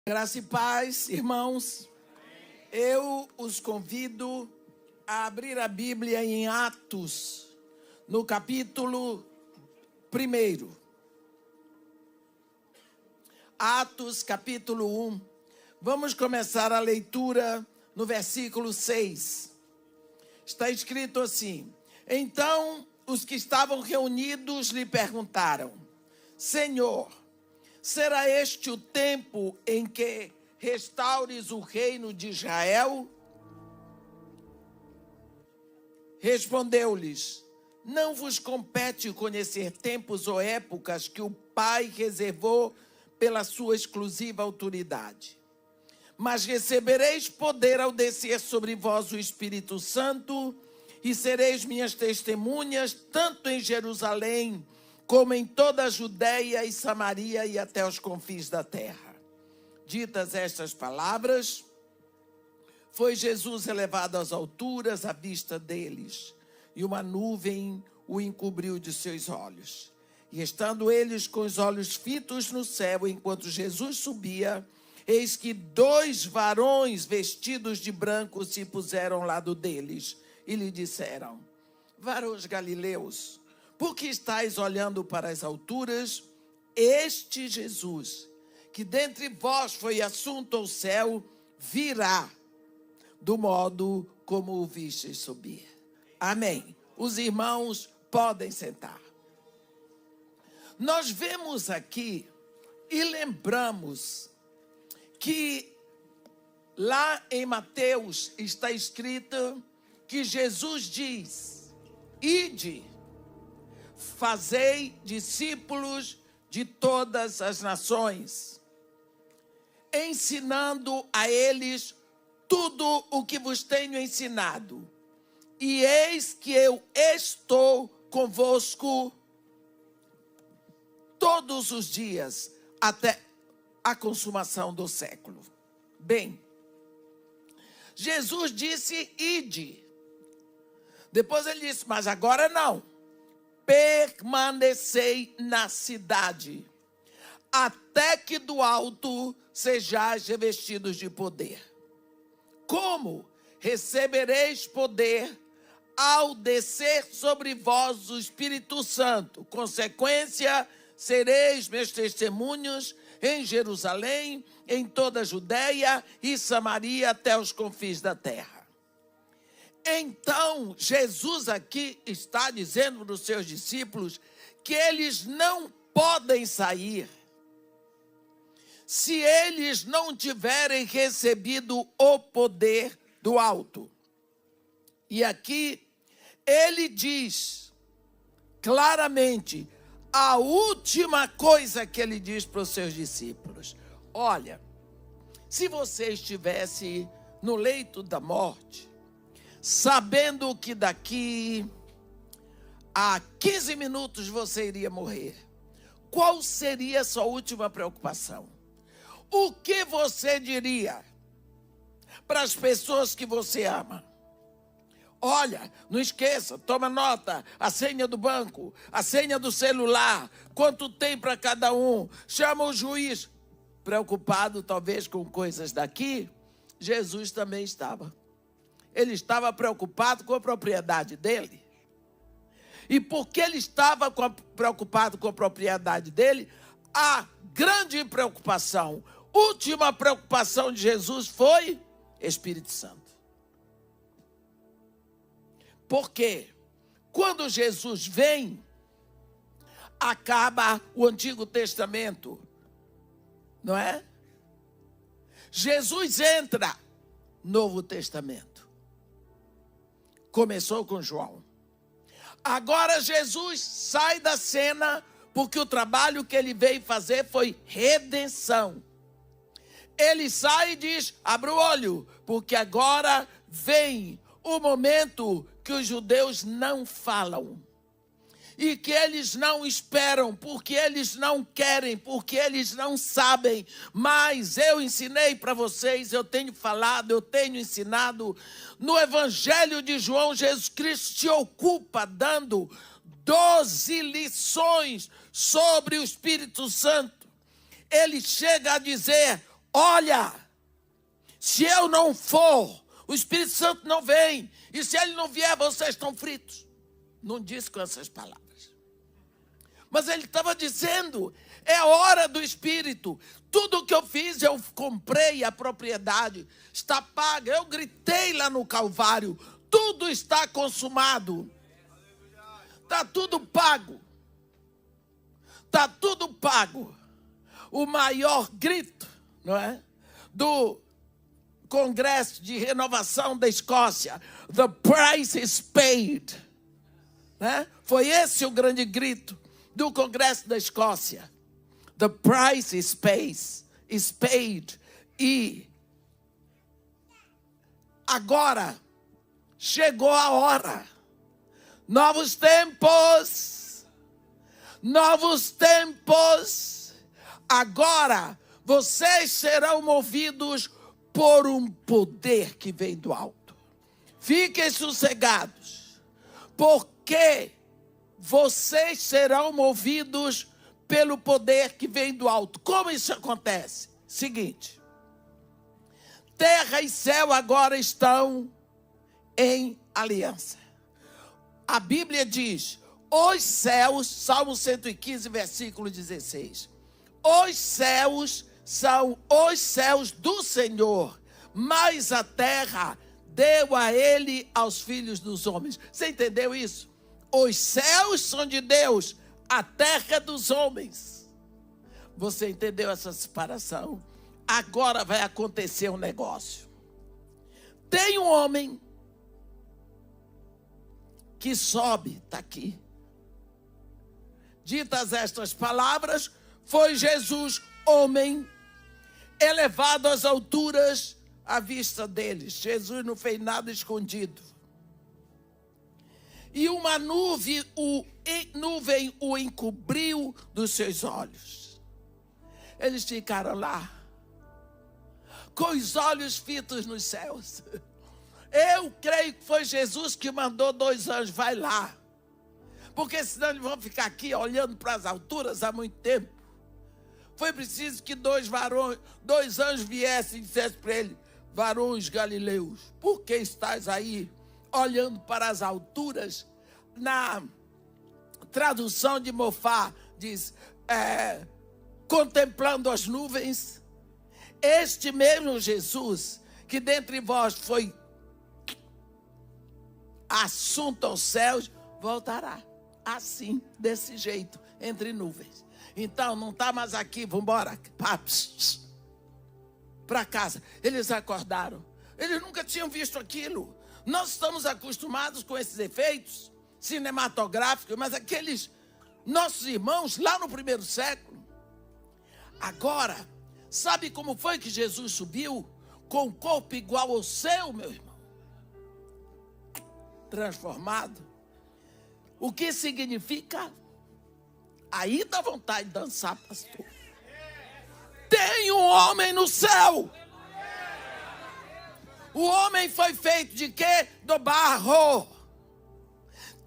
Graça e paz, irmãos. Eu os convido a abrir a Bíblia em Atos, no capítulo 1. Atos, capítulo 1. Vamos começar a leitura no versículo 6. Está escrito assim: Então os que estavam reunidos lhe perguntaram: Senhor, será este o tempo em que restaures o reino de Israel? Respondeu-lhes: Não vos compete conhecer tempos ou épocas que o Pai reservou pela sua exclusiva autoridade. Mas recebereis poder ao descer sobre vós o Espírito Santo, e sereis minhas testemunhas, tanto em Jerusalém, como em toda a Judéia e Samaria e até os confins da terra. Ditas estas palavras, foi Jesus elevado às alturas à vista deles, e uma nuvem o encobriu de seus olhos. E estando eles com os olhos fitos no céu, enquanto Jesus subia, eis que 2 varões vestidos de branco se puseram ao lado deles, e lhe disseram: Varões galileus, por que estáis olhando para as alturas? Este Jesus, que dentre vós foi assunto ao céu, virá do modo como o vistes subir. Amém. Os irmãos podem sentar. Nós vemos aqui e lembramos que lá em Mateus está escrito que Jesus diz: Ide, fazei discípulos de todas as nações, ensinando a eles tudo o que vos tenho ensinado. E eis que eu estou convosco todos os dias, até a consumação do século. Bem, Jesus disse: Ide. Depois ele disse: Mas agora não. Permanecei na cidade, até que do alto sejais revestidos de poder. Como? Recebereis poder ao descer sobre vós o Espírito Santo. Consequência, sereis meus testemunhos em Jerusalém, em toda a Judéia e Samaria, até os confins da terra. Então, Jesus aqui está dizendo para os seus discípulos que eles não podem sair se eles não tiverem recebido o poder do alto. E aqui ele diz claramente a última coisa que ele diz para os seus discípulos: olha, se você estivesse no leito da morte, sabendo que daqui a 15 minutos você iria morrer, qual seria a sua última preocupação? O que você diria para as pessoas que você ama? Olha, não esqueça, toma nota, a senha do banco, a senha do celular, quanto tem para cada um, chama o juiz. Preocupado talvez com coisas daqui, Jesus também estava. Ele estava preocupado com a propriedade dele. E porque ele estava preocupado com a propriedade dele, a grande preocupação, última preocupação de Jesus foi Espírito Santo. Porque quando Jesus vem, acaba o Antigo Testamento, não é? Jesus entra no Novo Testamento. Começou com João. Agora Jesus sai da cena, porque o trabalho que ele veio fazer foi redenção. Ele sai e diz: abre o olho, porque agora vem o momento que os judeus não falam. E que eles não esperam, porque eles não querem, porque eles não sabem. Mas eu ensinei para vocês, eu tenho falado, eu tenho ensinado. No Evangelho de João, Jesus Cristo se ocupa dando 12 lições sobre o Espírito Santo. Ele chega a dizer: olha, se eu não for, o Espírito Santo não vem. E se ele não vier, vocês estão fritos. Não disse com essas palavras. Mas ele estava dizendo, é hora do Espírito. Tudo que eu fiz, eu comprei a propriedade. Está paga. Eu gritei lá no Calvário. Tudo está consumado. Está tudo pago. Está tudo pago. O maior grito, não é? Do Congresso de Renovação da Escócia. The price is paid. Né? Foi esse o grande grito do Congresso da Escócia. The price is paid. E agora chegou a hora. Novos tempos. Novos tempos. Agora vocês serão movidos por um poder que vem do alto. Fiquem sossegados, porque vocês serão movidos pelo poder que vem do alto. Como isso acontece? Seguinte, terra e céu agora estão em aliança. A Bíblia diz, os céus, Salmo 115, versículo 16, os céus são os céus do Senhor, mas a terra deu a ele aos filhos dos homens. Você entendeu isso? Os céus são de Deus, a terra é dos homens. Você entendeu essa separação? Agora vai acontecer um negócio. Tem um homem que sobe, está aqui. Ditas estas palavras, foi Jesus, homem, elevado às alturas à vista deles. Jesus não fez nada escondido. E uma nuvem o encobriu dos seus olhos. Eles ficaram lá, com os olhos fitos nos céus. Eu creio que foi Jesus que mandou 2 anjos, vai lá. Porque senão eles vão ficar aqui olhando para as alturas há muito tempo. Foi preciso que 2 anjos viessem e dissessem para ele, varões galileus, por que estás aí olhando para as alturas? Na tradução de Mofá diz, contemplando as nuvens. Este mesmo Jesus, que dentre vós foi assunto aos céus, voltará assim, desse jeito, entre nuvens. Então, não está mais aqui, vamos embora, para casa. Eles acordaram. Eles nunca tinham visto aquilo. Nós estamos acostumados com esses efeitos cinematográficos, mas aqueles nossos irmãos lá no 1º século. Agora, sabe como foi que Jesus subiu? Com um corpo igual ao seu, meu irmão. Transformado. O que significa? Aí dá vontade de dançar, pastor. Tem um homem no céu. O homem foi feito de quê? Do barro.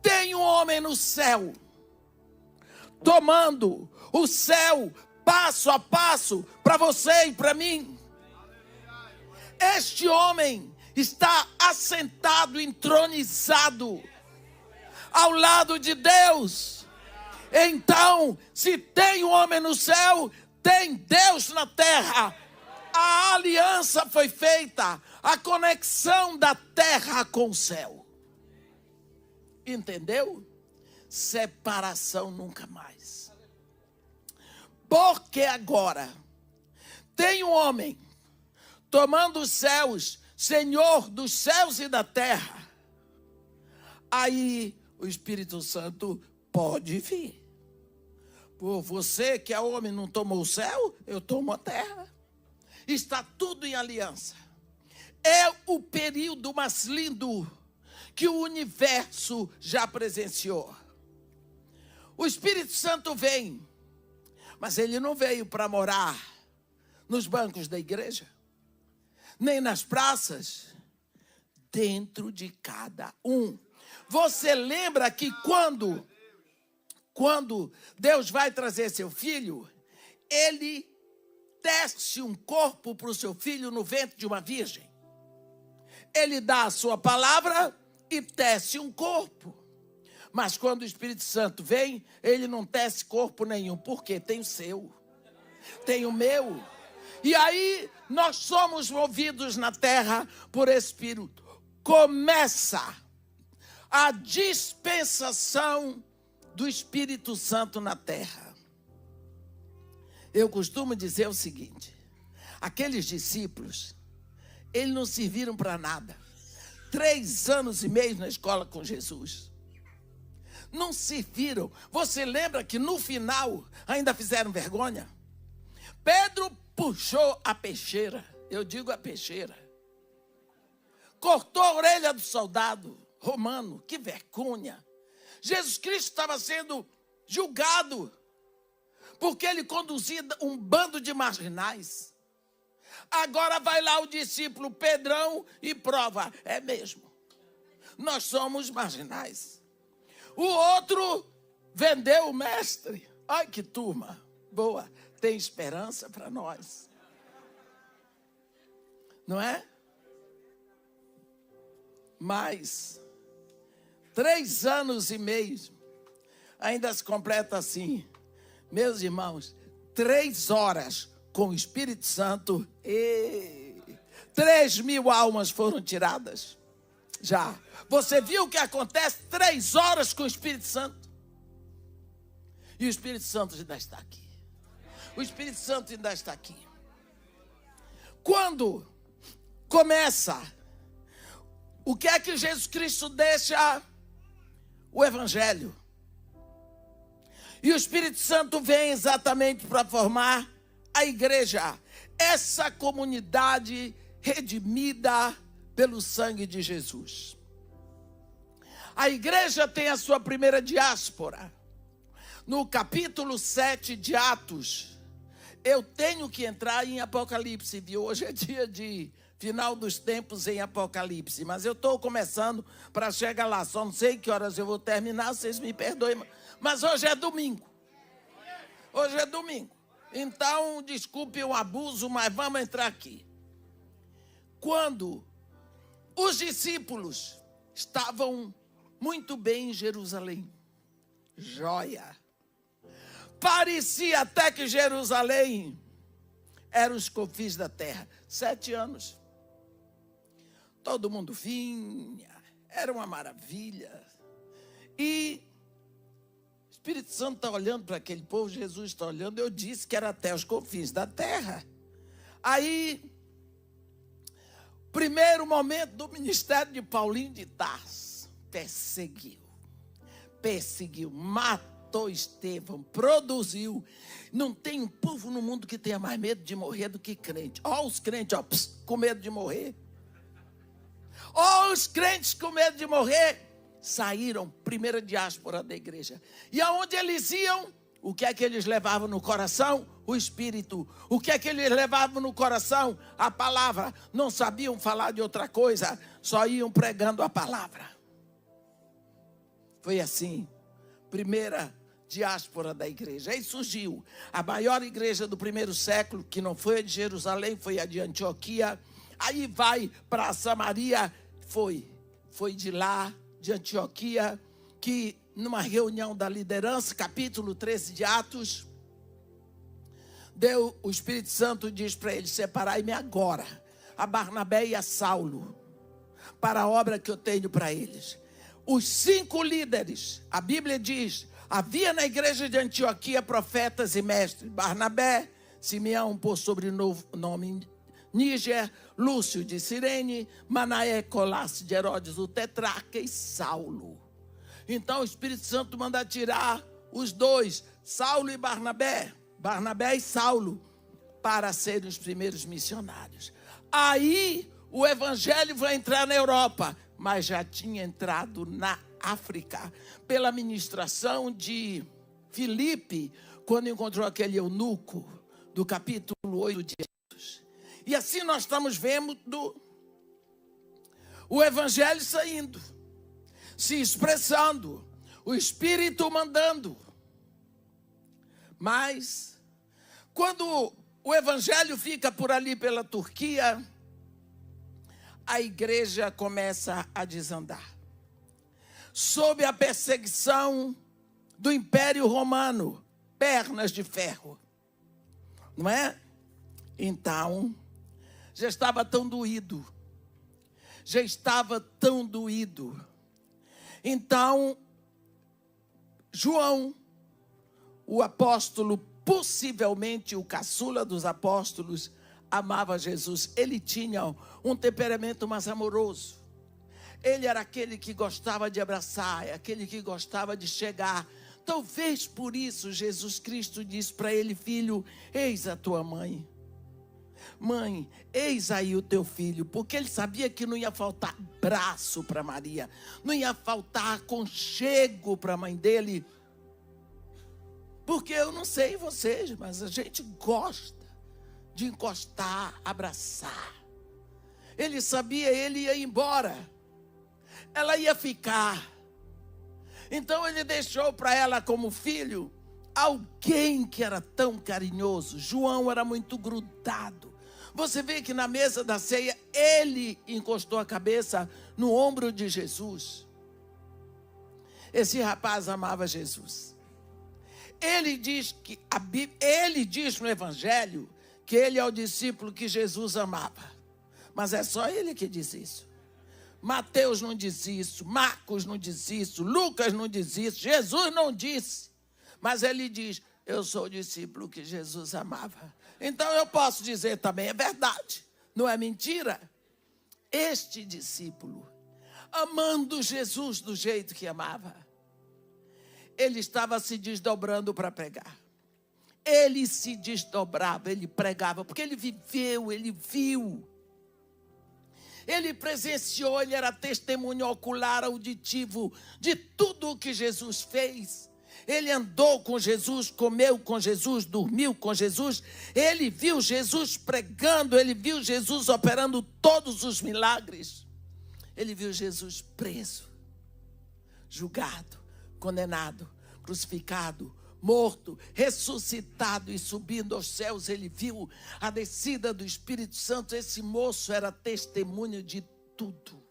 Tem um homem no céu, tomando o céu passo a passo para você e para mim. Este homem está assentado, entronizado ao lado de Deus. Então, se tem um homem no céu, tem Deus na terra. A aliança foi feita, a conexão da terra com o céu. Entendeu? Separação nunca mais. Porque agora tem um homem tomando os céus, Senhor dos céus e da terra. Aí o Espírito Santo pode vir. Por você que é homem não tomou o céu, eu tomo a terra. Está tudo em aliança. É o período mais lindo que o universo já presenciou. O Espírito Santo vem, mas ele não veio para morar nos bancos da igreja, nem nas praças, dentro de cada um. Você lembra que quando Deus vai trazer seu filho, ele tece um corpo para o seu filho no ventre de uma virgem. Ele dá a sua palavra e tece um corpo. Mas quando o Espírito Santo vem, ele não tece corpo nenhum. Por quê? Tem o seu, tem o meu. E aí nós somos movidos na terra por Espírito. Começa a dispensação do Espírito Santo na terra. Eu costumo dizer o seguinte: aqueles discípulos, eles não serviram para nada. 3 anos e meio na escola com Jesus. Não serviram. Você lembra que no final ainda fizeram vergonha? Pedro puxou a peixeira. Eu digo a peixeira. Cortou a orelha do soldado romano. Que vergonha. Jesus Cristo estava sendo julgado porque ele conduzia um bando de marginais. Agora vai lá o discípulo Pedrão e prova. É mesmo. Nós somos marginais. O outro vendeu o mestre. Ai, que turma boa. Tem esperança para nós. Não é? Mas 3 anos e meio ainda se completa assim. Meus irmãos, 3 horas com o Espírito Santo e 3.000 almas foram tiradas. Já. Você viu o que acontece? 3 horas com o Espírito Santo. E o Espírito Santo ainda está aqui. O Espírito Santo ainda está aqui. Quando começa, o que é que Jesus Cristo deixa? O Evangelho. E o Espírito Santo vem exatamente para formar a igreja. Essa comunidade redimida pelo sangue de Jesus. A igreja tem a sua primeira diáspora. No capítulo 7 de Atos, eu tenho que entrar em Apocalipse, viu? Hoje é dia de final dos tempos em Apocalipse, mas eu estou começando para chegar lá. Só não sei que horas eu vou terminar, vocês me perdoem. Mas hoje é domingo. Hoje é domingo. Então, desculpe o abuso, mas vamos entrar aqui. Quando os discípulos estavam muito bem em Jerusalém, joia. Parecia até que Jerusalém era os confins da terra. 7 anos. Todo mundo vinha. Era uma maravilha. E o Espírito Santo está olhando para aquele povo, Jesus está olhando. Eu disse que era até os confins da terra. Aí, primeiro momento do ministério de Paulinho de Tarso, perseguiu, matou Estevão, produziu. Não tem um povo no mundo que tenha mais medo de morrer do que crente. Ó os crentes, ó, com medo de morrer. Ó os crentes com medo de morrer. Saíram, primeira diáspora da igreja. E aonde eles iam, o que é que eles levavam no coração? O Espírito. O que é que eles levavam no coração? A palavra. Não sabiam falar de outra coisa, só iam pregando a palavra. Foi assim, primeira diáspora da igreja. Aí surgiu a maior igreja do primeiro século, que não foi a de Jerusalém, foi a de Antioquia. Aí vai para Samaria, foi de lá, de Antioquia, que numa reunião da liderança, capítulo 13 de Atos, o Espírito Santo diz para eles: separai-me agora a Barnabé e a Saulo para a obra que eu tenho para eles. Os 5 líderes, a Bíblia diz, havia na igreja de Antioquia profetas e mestres: Barnabé, Simeão por sobrenome Níger, Lúcio de Cirene, Manaé, Colasse de Herodes, o tetrarca, e Saulo. Então o Espírito Santo manda tirar os 2, Saulo e Barnabé e Saulo, para serem os primeiros missionários. Aí o evangelho vai entrar na Europa, mas já tinha entrado na África, pela ministração de Filipe, quando encontrou aquele eunuco, do capítulo 8 de Atos. E assim nós estamos vendo o evangelho saindo, se expressando, o Espírito mandando. Mas, quando o evangelho fica por ali pela Turquia, a igreja começa a desandar. Sob a perseguição do Império Romano, pernas de ferro, não é? Então, já estava tão doído. Então, João, o apóstolo, possivelmente o caçula dos apóstolos, amava Jesus. Ele tinha um temperamento mais amoroso. Ele era aquele que gostava de abraçar, aquele que gostava de chegar. Talvez por isso Jesus Cristo disse para ele: filho, eis a tua mãe. Mãe, eis aí o teu filho. Porque ele sabia que não ia faltar braço para Maria, não ia faltar aconchego para a mãe dele. Porque eu não sei vocês, mas a gente gosta de encostar, abraçar. Ele sabia, ele ia embora, ela ia ficar. Então ele deixou para ela como filho alguém que era tão carinhoso. João era muito grudado. Você vê que na mesa da ceia, ele encostou a cabeça no ombro de Jesus. Esse rapaz amava Jesus. Ele diz no Evangelho que ele é o discípulo que Jesus amava. Mas é só ele que diz isso. Mateus não diz isso, Marcos não diz isso, Lucas não diz isso, Jesus não disse. Mas ele diz: eu sou o discípulo que Jesus amava. Então eu posso dizer também, é verdade, não é mentira. Este discípulo, amando Jesus do jeito que amava, ele estava se desdobrando para pregar. Ele se desdobrava, ele pregava, porque ele viveu, ele viu. Ele presenciou, ele era testemunho ocular, auditivo de tudo o que Jesus fez. Ele andou com Jesus, comeu com Jesus, dormiu com Jesus. Ele viu Jesus pregando, ele viu Jesus operando todos os milagres. Ele viu Jesus preso, julgado, condenado, crucificado, morto, ressuscitado e subindo aos céus. Ele viu a descida do Espírito Santo. Esse moço era testemunho de tudo.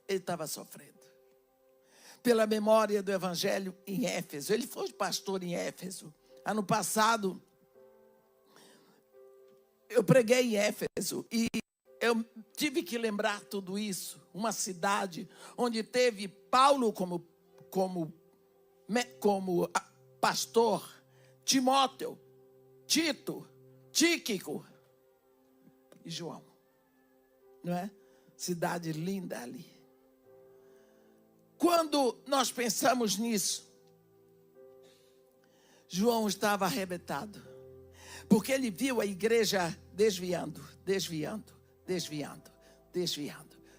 Ele estava sofrendo. Pela memória do Evangelho em Éfeso. Ele foi pastor em Éfeso. Ano passado, eu preguei em Éfeso e eu tive que lembrar tudo isso. Uma cidade onde teve Paulo como pastor, Timóteo, Tito, Tíquico e João. Não é? Cidade linda ali. Quando nós pensamos nisso, João estava arrebentado, porque ele viu a igreja desviando.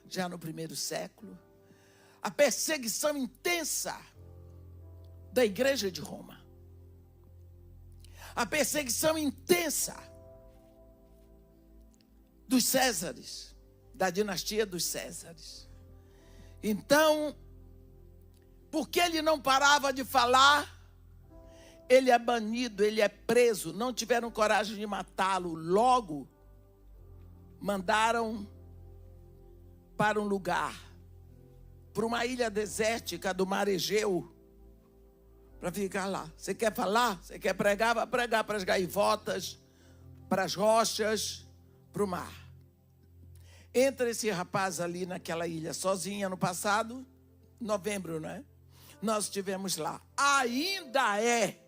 Já no primeiro século, a perseguição intensa da igreja de Roma, a perseguição intensa dos Césares, da dinastia dos Césares. Então, porque ele não parava de falar, ele é banido, ele é preso. Não tiveram coragem de matá-lo. Logo, mandaram para um lugar, para uma ilha desértica do mar Egeu, para ficar lá. Você quer falar? Você quer pregar? Vai pregar para as gaivotas, para as rochas, para o mar. Entra esse rapaz ali naquela ilha sozinho. Ano passado, novembro, não é? Nós estivemos lá. Ainda é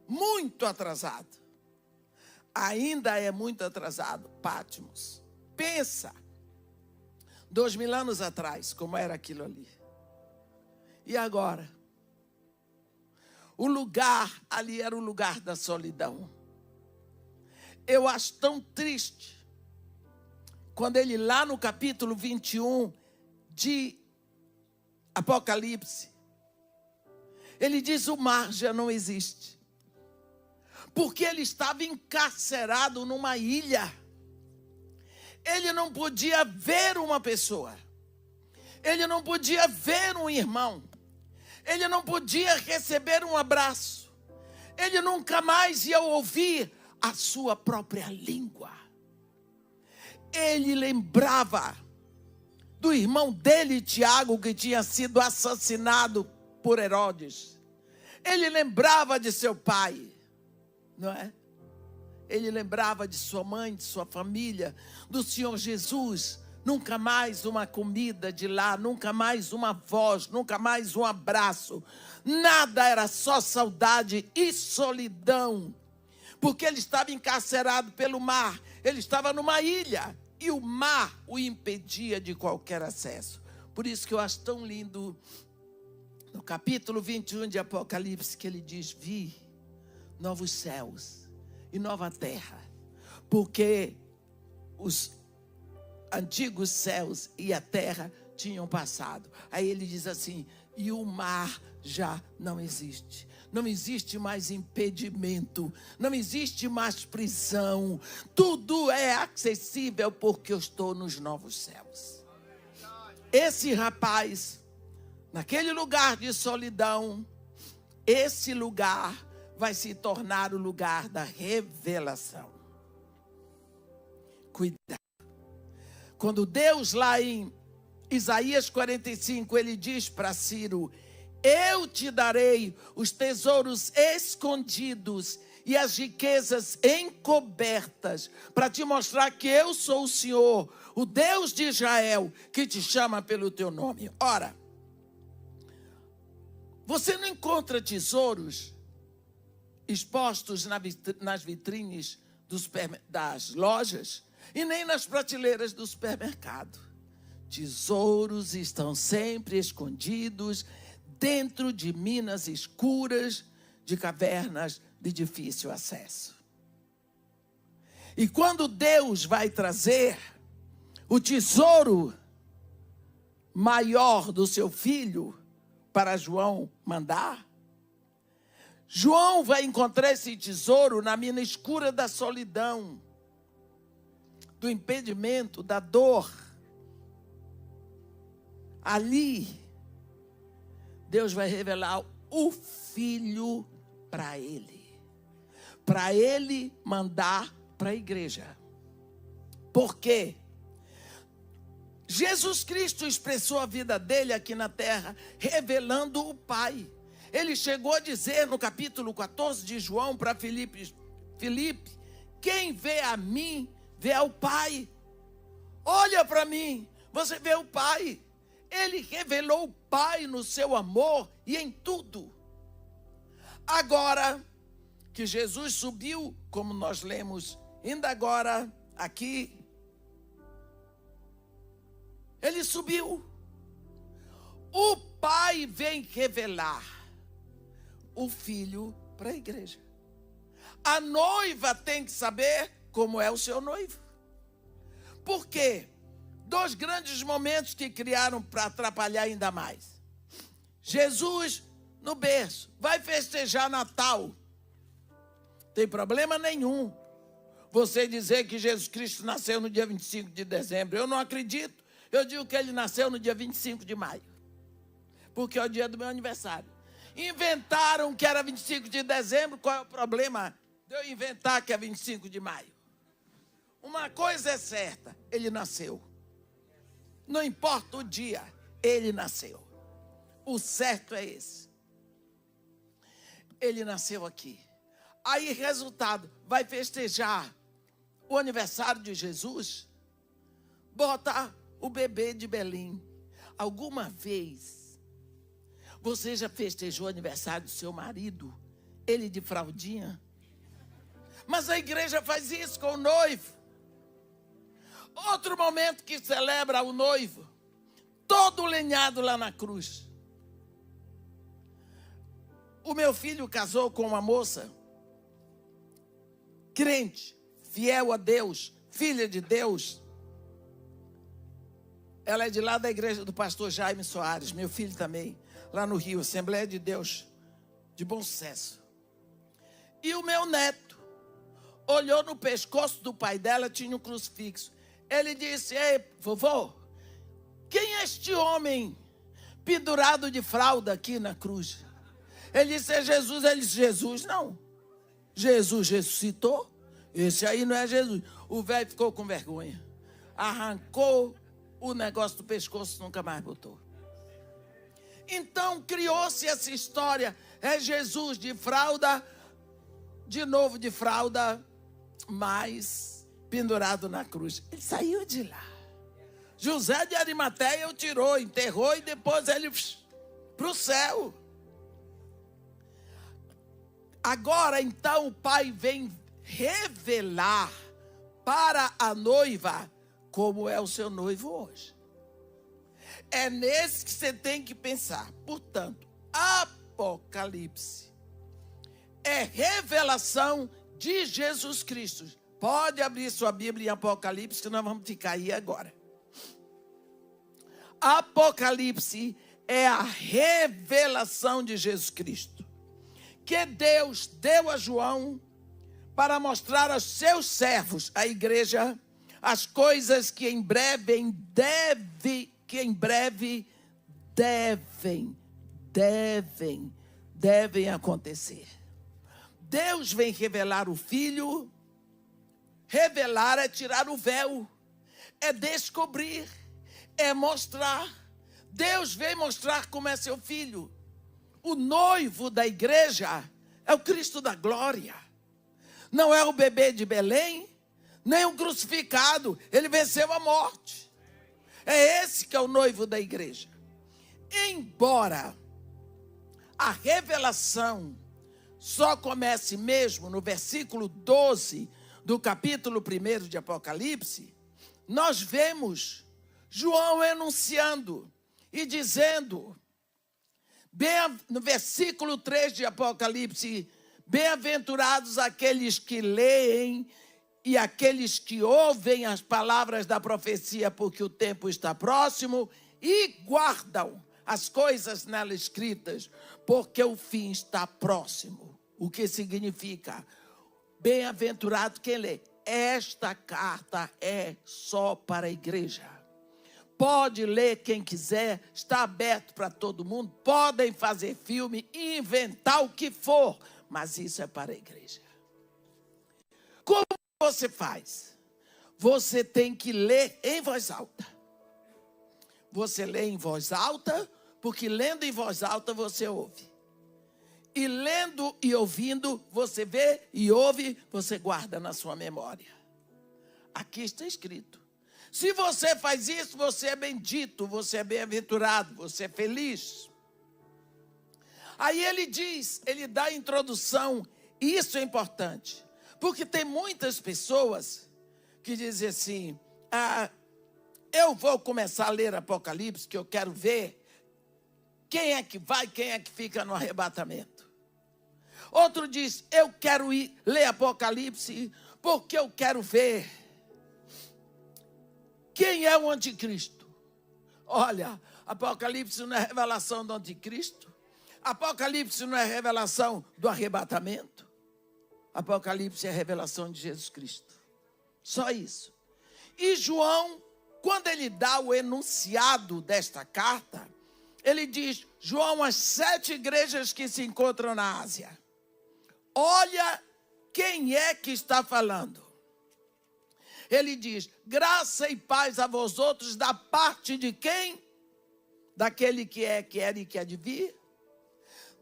muito atrasado. Ainda é muito atrasado. Patmos. Pensa, 2000 anos atrás, como era aquilo ali. E agora? O lugar ali era o lugar da solidão. Eu acho tão triste quando ele, lá no capítulo 21 de Apocalipse, ele diz: o mar já não existe. Porque ele estava encarcerado numa ilha. Ele não podia ver uma pessoa. Ele não podia ver um irmão. Ele não podia receber um abraço. Ele nunca mais ia ouvir a sua própria língua. Ele lembrava do irmão dele, Tiago, que tinha sido assassinado por Herodes. Ele lembrava de seu pai, não é? Ele lembrava de sua mãe, de sua família, do Senhor Jesus. Nunca mais uma comida de lá, nunca mais uma voz, nunca mais um abraço. Nada, era só saudade e solidão. Porque ele estava encarcerado pelo mar, ele estava numa ilha e o mar o impedia de qualquer acesso. Por isso que eu acho tão lindo, no capítulo 21 de Apocalipse, que ele diz: vi novos céus e nova terra, porque os antigos céus e a terra tinham passado. Aí ele diz assim: e o mar já não existe. Não existe mais impedimento, não existe mais prisão. Tudo é acessível porque eu estou nos novos céus. Esse rapaz, naquele lugar de solidão, esse lugar vai se tornar o lugar da revelação. Cuidado. Quando Deus, lá em Isaías 45, ele diz para Ciro: eu te darei os tesouros escondidos e as riquezas encobertas, para te mostrar que eu sou o Senhor, o Deus de Israel, que te chama pelo teu nome. Ora, você não encontra tesouros expostos nas vitrines das lojas e nem nas prateleiras do supermercado. Tesouros estão sempre escondidos dentro de minas escuras, de cavernas de difícil acesso. E quando Deus vai trazer o tesouro maior do seu filho para João mandar, João vai encontrar esse tesouro na mina escura da solidão, do impedimento, da dor. Ali, Deus vai revelar o Filho para ele mandar para a igreja. Por quê? Jesus Cristo expressou a vida dele aqui na terra, revelando o Pai. Ele chegou a dizer no capítulo 14 de João para Filipe, quem vê a mim, vê ao Pai. Olha para mim, você vê o Pai. Ele revelou o Pai no seu amor e em tudo. Agora que Jesus subiu, como nós lemos ainda agora aqui, ele subiu. O Pai vem revelar o Filho para a igreja. A noiva tem que saber como é o seu noivo. Por quê? Dois grandes momentos que criaram para atrapalhar ainda mais. Jesus no berço, vai festejar Natal. Tem problema nenhum você dizer que Jesus Cristo nasceu no dia 25 de dezembro. Eu não acredito. Eu digo que ele nasceu no dia 25 de maio. Porque é o dia do meu aniversário. Inventaram que era 25 de dezembro. Qual é o problema de eu inventar que é 25 de maio? Uma coisa é certa, ele nasceu. Não importa o dia, ele nasceu. O certo é esse. Ele nasceu aqui. Aí, resultado, vai festejar o aniversário de Jesus, bota o bebê de Belém. Alguma vez você já festejou o aniversário do seu marido, ele de fraldinha? Mas a igreja faz isso com o noivo. Outro momento que celebra o noivo, todo lenhado lá na cruz. O meu filho casou com uma moça crente, fiel a Deus, filha de Deus. Ela é de lá da igreja do pastor Jaime Soares, meu filho também, lá no Rio, Assembleia de Deus, de bom sucesso. E o meu neto olhou no pescoço do pai dela, tinha um crucifixo. Ele disse: ei, vovô, quem é este homem pendurado de fralda aqui na cruz? Ele disse: é Jesus. Ele disse: Jesus não. Jesus ressuscitou. Esse aí não é Jesus. O velho ficou com vergonha. Arrancou o negócio do pescoço e nunca mais botou. Então criou-se essa história. É Jesus de fralda, de novo de fralda, mas pendurado na cruz. Ele saiu de lá. José de Arimateia o tirou, enterrou e depois ele para o céu. Agora então o pai vem revelar para a noiva como é o seu noivo hoje. É nesse que você tem que pensar. Portanto, Apocalipse é revelação de Jesus Cristo. Pode abrir sua Bíblia em Apocalipse, que nós vamos ficar aí agora. Apocalipse é a revelação de Jesus Cristo, que Deus deu a João para mostrar aos seus servos, a igreja, as coisas que em breve devem acontecer. Deus vem revelar o Filho. Revelar é tirar o véu, é descobrir, é mostrar. Deus vem mostrar como é seu Filho. O noivo da igreja é o Cristo da glória. Não é o bebê de Belém, nem o crucificado. Ele venceu a morte. É esse que é o noivo da igreja. Embora a revelação só comece mesmo no versículo 12 do capítulo 1 de Apocalipse, nós vemos João enunciando e dizendo, no versículo 3 de Apocalipse, bem-aventurados aqueles que leem e aqueles que ouvem as palavras da profecia, porque o tempo está próximo, e guardam as coisas nela escritas, porque o fim está próximo. O que significa? Bem-aventurado quem lê. Esta carta é só para a igreja. Pode ler quem quiser, está aberto para todo mundo. Podem fazer filme, inventar o que for, mas isso é para a igreja. Como você faz? Você tem que ler em voz alta. Você lê em voz alta, porque lendo em voz alta você ouve. E lendo e ouvindo, você vê e ouve, você guarda na sua memória. Aqui está escrito. Se você faz isso, você é bendito, você é bem-aventurado, você é feliz. Aí ele diz, ele dá a introdução, isso é importante. Porque tem muitas pessoas que dizem assim, eu vou começar a ler Apocalipse, que eu quero ver quem é que vai, quem é que fica no arrebatamento. Outro diz, eu quero ir ler Apocalipse porque eu quero ver quem é o anticristo. Olha, Apocalipse não é revelação do anticristo. Apocalipse não é revelação do arrebatamento. Apocalipse é revelação de Jesus Cristo. Só isso. E João, quando ele dá o enunciado desta carta, ele diz, João, as 7 igrejas que se encontram na Ásia. Olha quem é que está falando. Ele diz, graça e paz a vós outros, da parte de quem? Daquele que é, que era e que há de vir.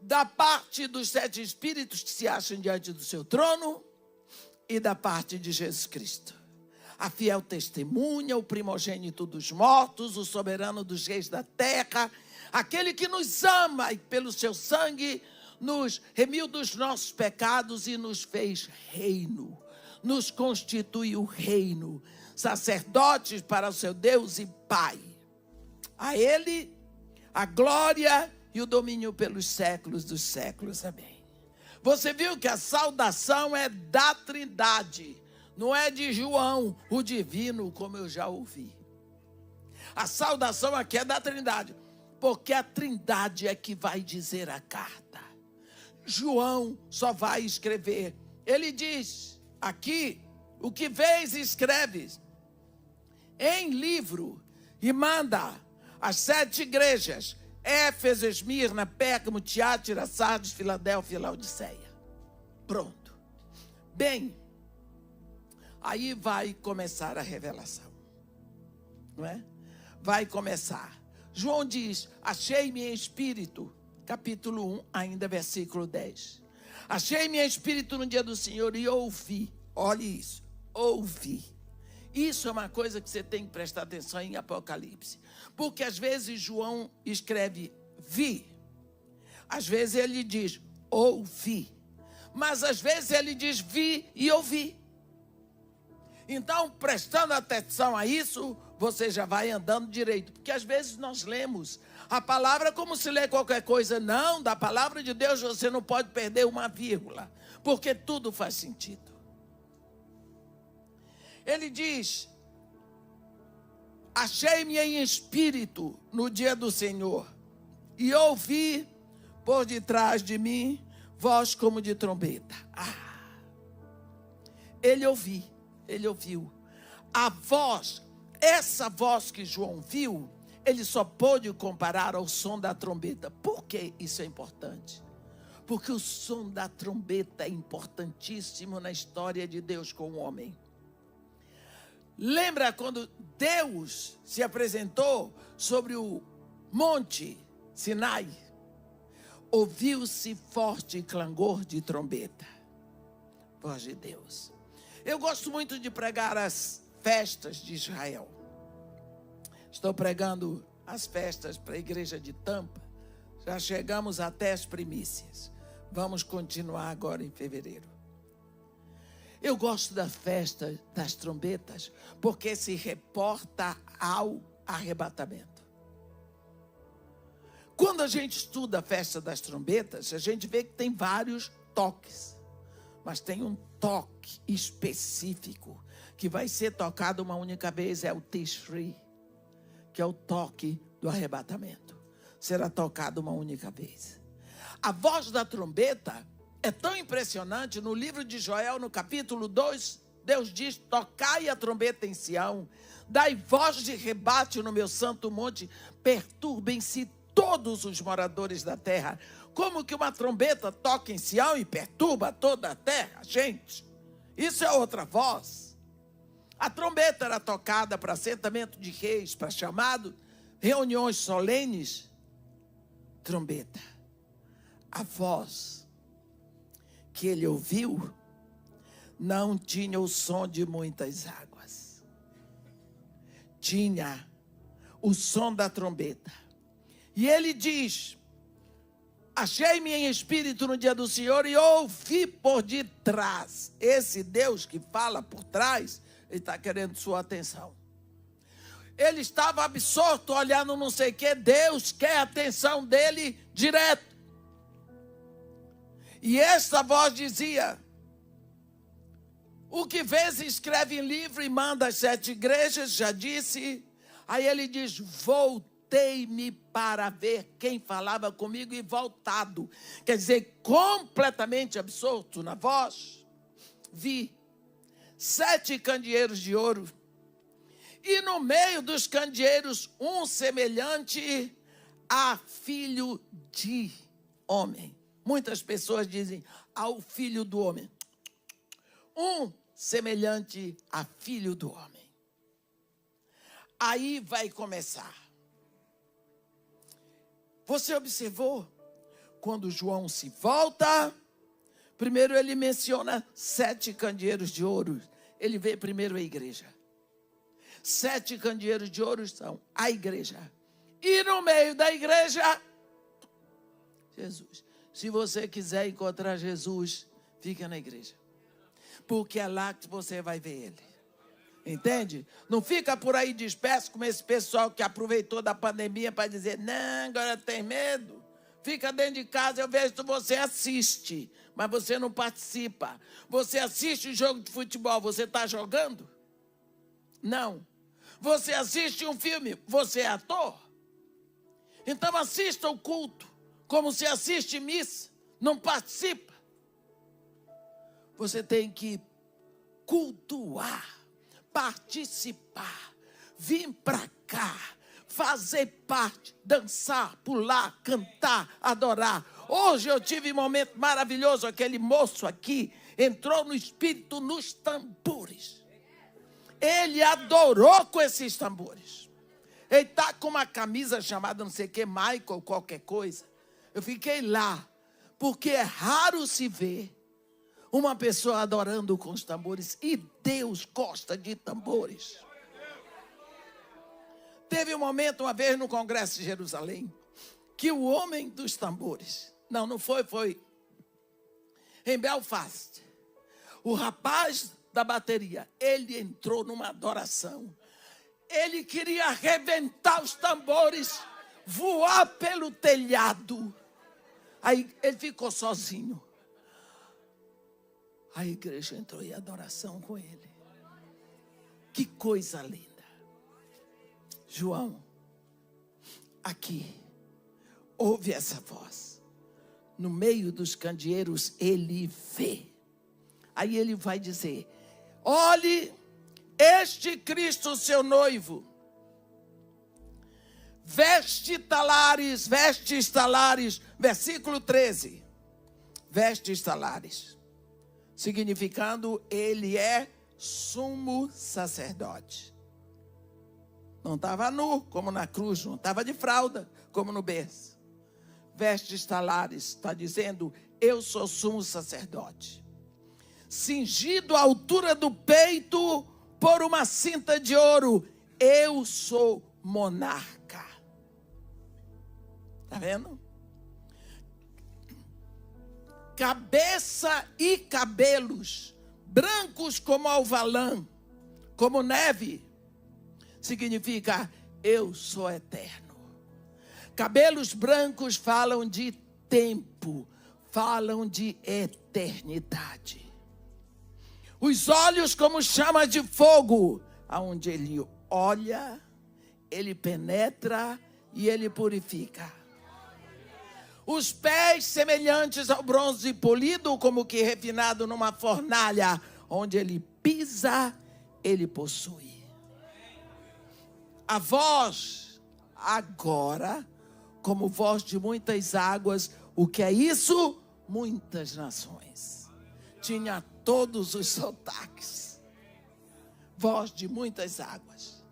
Da parte dos 7 espíritos que se acham diante do seu trono. E da parte de Jesus Cristo. A fiel testemunha, o primogênito dos mortos, o soberano dos reis da terra. Aquele que nos ama e pelo seu sangue nos remiu dos nossos pecados e nos fez reino. Nos constituiu reino, sacerdotes para o seu Deus e Pai. A Ele a glória e o domínio pelos séculos dos séculos. Amém. Você viu que a saudação é da Trindade, não é de João, o divino, como eu já ouvi. A saudação aqui é da Trindade, porque a Trindade é que vai dizer a carta. João só vai escrever. Ele diz aqui, o que vês e escreves em livro e manda as 7 igrejas, Éfeso, Esmirna, Pérgamo, Tiátira, Sardes, Filadélfia e Laodiceia. Pronto. Bem, Aí vai começar a revelação, não é? Vai começar. João diz, achei-me em espírito, capítulo 1, ainda versículo 10. Achei-me em espírito no dia do Senhor e ouvi. Olhe isso, ouvi. Isso é uma coisa que você tem que prestar atenção em Apocalipse. Porque às vezes João escreve vi. Às vezes ele diz ouvi. Mas às vezes ele diz vi e ouvi. Então, prestando atenção a isso, você já vai andando direito. Porque às vezes nós lemos a palavra como se lê qualquer coisa. Não, da palavra de Deus você não pode perder uma vírgula. Porque tudo faz sentido. Ele diz, achei-me em espírito no dia do Senhor. E ouvi por detrás de mim voz como de trombeta. Ele ouviu. A voz, essa voz que João viu, ele só pôde comparar ao som da trombeta. Por que isso é importante? Porque o som da trombeta é importantíssimo na história de Deus com o homem. Lembra quando Deus se apresentou sobre o monte Sinai? Ouviu-se forte clangor de trombeta. Voz de Deus. Eu gosto muito de pregar as festas de Israel. Estou pregando as festas para a igreja de Tampa. Já chegamos até as primícias. Vamos continuar agora em fevereiro. Eu gosto da festa das trombetas porque se reporta ao arrebatamento. Quando a gente estuda a festa das trombetas, a gente vê que tem vários toques. Mas tem um toque específico que vai ser tocado uma única vez, é o Tishri, que é o toque do arrebatamento. Será tocado uma única vez. A voz da trombeta é tão impressionante, no livro de Joel, no capítulo 2, Deus diz, tocai a trombeta em Sião, dai voz de rebate no meu santo monte, perturbem-se todos os moradores da terra. Como que uma trombeta toca em Sião e perturba toda a terra? Gente, isso é outra voz. A trombeta era tocada para assentamento de reis, para chamado, reuniões solenes. Trombeta. A voz que ele ouviu não tinha o som de muitas águas. Tinha o som da trombeta. E ele diz, achei-me em espírito no dia do Senhor e ouvi por detrás. Esse Deus que fala por trás, ele está querendo sua atenção. Ele estava absorto, olhando não sei o que, Deus quer a atenção dele direto. E essa voz dizia, o que vês escreve em livro e manda às 7 igrejas, já disse. Aí ele diz, voltei-me para ver quem falava comigo e voltado. Quer dizer, completamente absorto na voz. Vi 7 candeeiros de ouro. E no meio dos candeeiros, um semelhante a filho de homem. Muitas pessoas dizem, ao filho do homem. Um semelhante a filho do homem. Aí vai começar. Você observou? Quando João se volta, primeiro ele menciona 7 candeeiros de ouro. Ele vê primeiro a igreja. 7 candeeiros de ouro são a igreja. E no meio da igreja, Jesus. Se você quiser encontrar Jesus, fica na igreja. Porque é lá que você vai ver ele. Entende? Não fica por aí disperso como esse pessoal que aproveitou da pandemia para dizer, não, agora tem medo. Fica dentro de casa, eu vejo que você assiste, mas você não participa. Você assiste um jogo de futebol, você está jogando? Não. Você assiste um filme, você é ator? Então assista o culto, como se assiste missa, não participa. Você tem que cultuar, participar, vir para cá, fazer parte, dançar, pular, cantar, adorar. Hoje eu tive um momento maravilhoso, aquele moço aqui entrou no espírito nos tambores. Ele adorou com esses tambores. Ele está com uma camisa chamada não sei o que, Michael, qualquer coisa. Eu fiquei lá, porque é raro se ver uma pessoa adorando com os tambores. E Deus gosta de tambores. Teve um momento, uma vez no Congresso de Jerusalém, que o homem dos tambores, não foi em Belfast, o rapaz da bateria, ele entrou numa adoração. Ele queria arrebentar os tambores, voar pelo telhado. Aí ele ficou sozinho. A igreja entrou em adoração com ele. Que coisa linda. João, aqui, ouve essa voz. No meio dos candeeiros, ele vê. Aí ele vai dizer: olhe, este Cristo, seu noivo, vestes talares, versículo 13. Vestes talares, significando ele é sumo sacerdote. Não estava nu, como na cruz, não estava de fralda, como no berço. Vestes talares, está dizendo, eu sou sumo sacerdote. Cingido à altura do peito por uma cinta de ouro, eu sou monarca. Está vendo? Cabeça e cabelos, brancos como alvalã, como neve, significa eu sou eterno. Cabelos brancos falam de tempo, falam de eternidade. Os olhos como chama de fogo, aonde ele olha, ele penetra e ele purifica. Os pés semelhantes ao bronze polido, como que refinado numa fornalha, onde ele pisa, ele possui. A voz, agora, como voz de muitas águas, o que é isso? Muitas nações. Tinha todos os sotaques. Voz de muitas águas.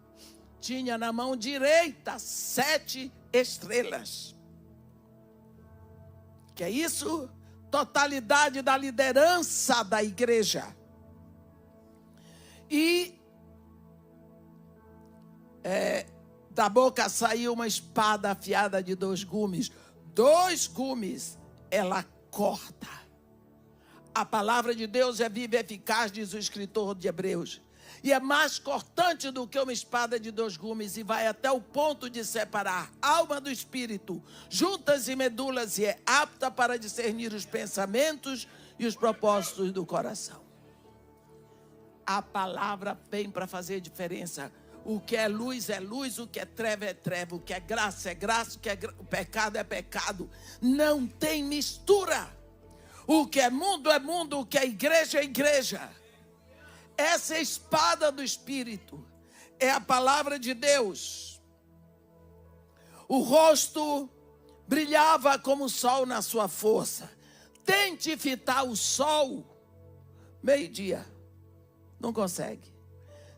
Tinha na mão direita 7 estrelas. Que é isso? Totalidade da liderança da igreja. E da boca saiu uma espada afiada de 2 gumes. 2 gumes, ela corta. A palavra de Deus é viva e eficaz, diz o escritor de Hebreus. E é mais cortante do que uma espada de 2 gumes, e vai até o ponto de separar alma do espírito, juntas e medulas, e é apta para discernir os pensamentos e os propósitos do coração. A palavra vem para fazer diferença. O que é luz, o que é treva, o que é graça, o pecado é pecado. Não tem mistura. O que é mundo, o que é igreja. Essa é a espada do Espírito. É a palavra de Deus. O rosto brilhava como o sol na sua força. Tente fitar o sol meio-dia. Não consegue.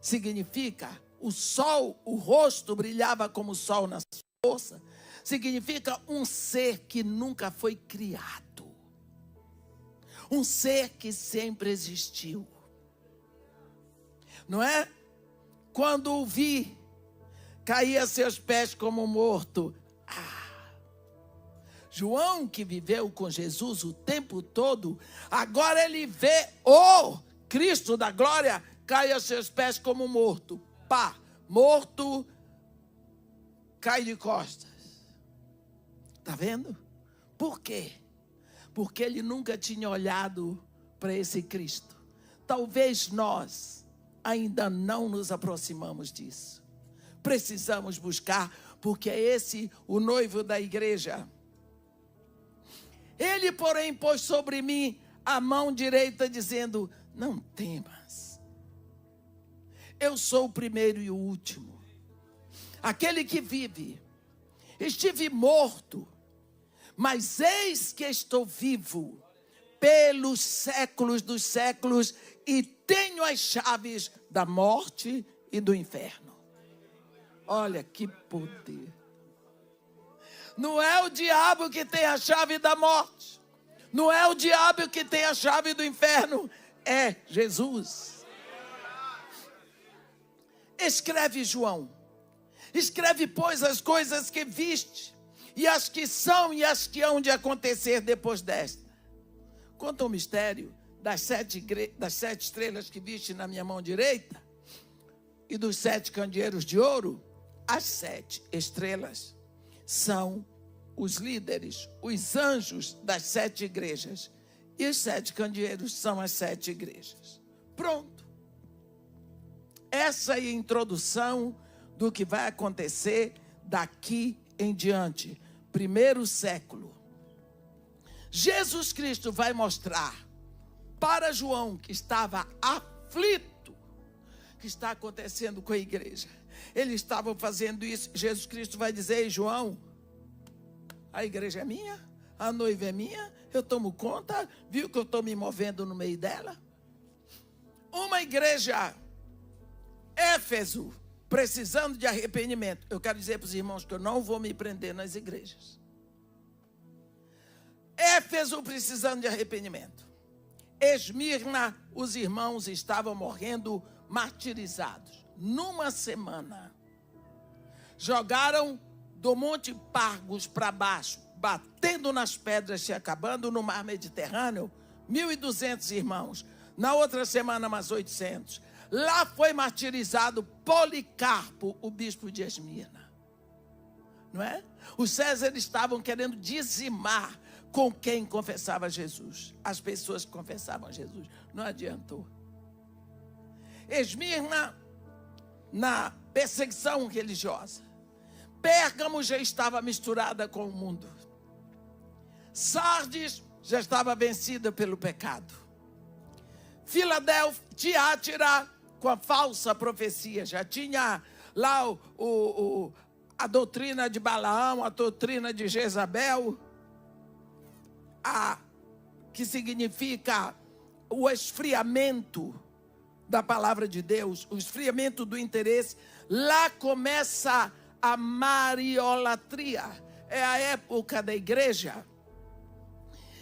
Significa, o sol, o rosto brilhava como o sol na sua força. Significa um ser que nunca foi criado. Um ser que sempre existiu. Não é? Quando o vi, caía a seus pés como morto. João, que viveu com Jesus o tempo todo, agora ele vê o Cristo da glória, cai a seus pés como morto. Morto, cai de costas. Está vendo? Por quê? Porque ele nunca tinha olhado para esse Cristo. Talvez nós ainda não nos aproximamos disso. Precisamos buscar, porque é esse o noivo da igreja. Ele, porém, pôs sobre mim a mão direita, dizendo, não temas. Eu sou o primeiro e o último. Aquele que vive. Estive morto, mas eis que estou vivo pelos séculos dos séculos e tenho as chaves da morte e do inferno. Olha que poder. Não é o diabo que tem a chave da morte. Não é o diabo que tem a chave do inferno. É Jesus. Escreve João. Escreve, pois, as coisas que viste, e as que são e as que hão de acontecer depois desta. Conta o mistério das 7 estrelas que viste na minha mão direita e dos 7 candeeiros de ouro. As 7 estrelas são os líderes, os anjos das 7 igrejas. E os 7 candeeiros são as 7 igrejas. Pronto. Essa é a introdução do que vai acontecer daqui em diante. Primeiro século. Jesus Cristo vai mostrar para João, que estava aflito, o que está acontecendo com a igreja. Eles estavam fazendo isso. Jesus Cristo vai dizer: Ei, João, a igreja é minha, a noiva é minha, eu tomo conta, viu que eu estou me movendo no meio dela? Uma igreja, Éfeso, precisando de arrependimento. Eu quero dizer para os irmãos que eu não vou me prender nas igrejas. Éfeso precisando de arrependimento. Esmirna, os irmãos estavam morrendo martirizados. Numa semana, jogaram do Monte Pargos para baixo, batendo nas pedras, se acabando no mar Mediterrâneo, 1.200 irmãos. Na outra semana, mais 800. Lá foi martirizado Policarpo, o bispo de Esmirna. Não é? Os Césares estavam querendo dizimar com quem confessava Jesus. As pessoas que confessavam Jesus. Não adiantou. Esmirna, na perseguição religiosa. Pérgamo já estava misturada com o mundo. Sardes já estava vencida pelo pecado. Filadélfia, Tiátira, com a falsa profecia. Já tinha lá a doutrina de Balaão, a doutrina de Jezabel, que significa o esfriamento da palavra de Deus, o esfriamento do interesse. Lá começa a mariolatria. É a época da igreja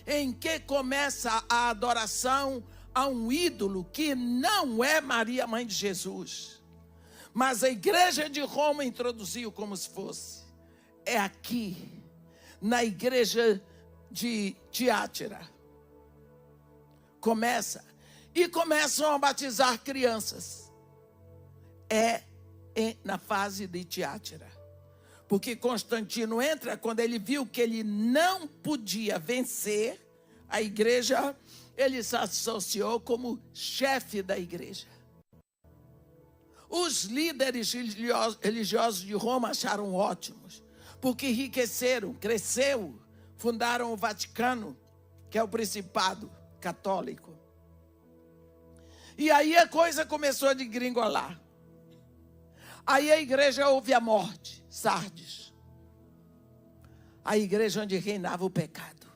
em que começa a adoração a um ídolo que não é Maria, mãe de Jesus, mas a igreja de Roma introduziu como se fosse. É aqui, na igreja de Tiátira, começam a batizar crianças. Na fase de Tiátira, porque Constantino entra quando ele viu que ele não podia vencer a igreja. Ele se associou como chefe da igreja. Os líderes religiosos de Roma acharam ótimos, porque enriqueceram, cresceu, fundaram o Vaticano, que é o principado católico. E aí a coisa começou a degringolar. Aí a igreja houve a morte, Sardes. A igreja onde reinava o pecado.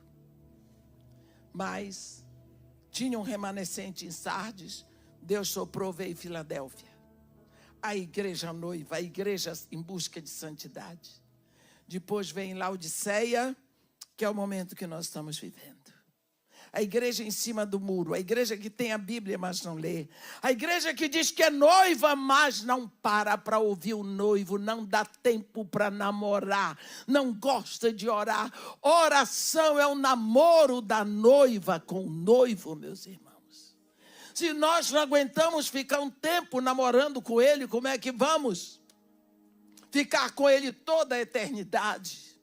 Mas tinha um remanescente em Sardes, Deus soprou, veio Filadélfia. A igreja noiva, a igreja em busca de santidade. Depois vem Laodiceia, que é o momento que nós estamos vivendo. A igreja em cima do muro, a igreja que tem a Bíblia, mas não lê. A igreja que diz que é noiva, mas não para ouvir o noivo, não dá tempo para namorar, não gosta de orar. Oração é o namoro da noiva com o noivo, meus irmãos. Se nós não aguentamos ficar um tempo namorando com ele, como é que vamos ficar com ele toda a eternidade?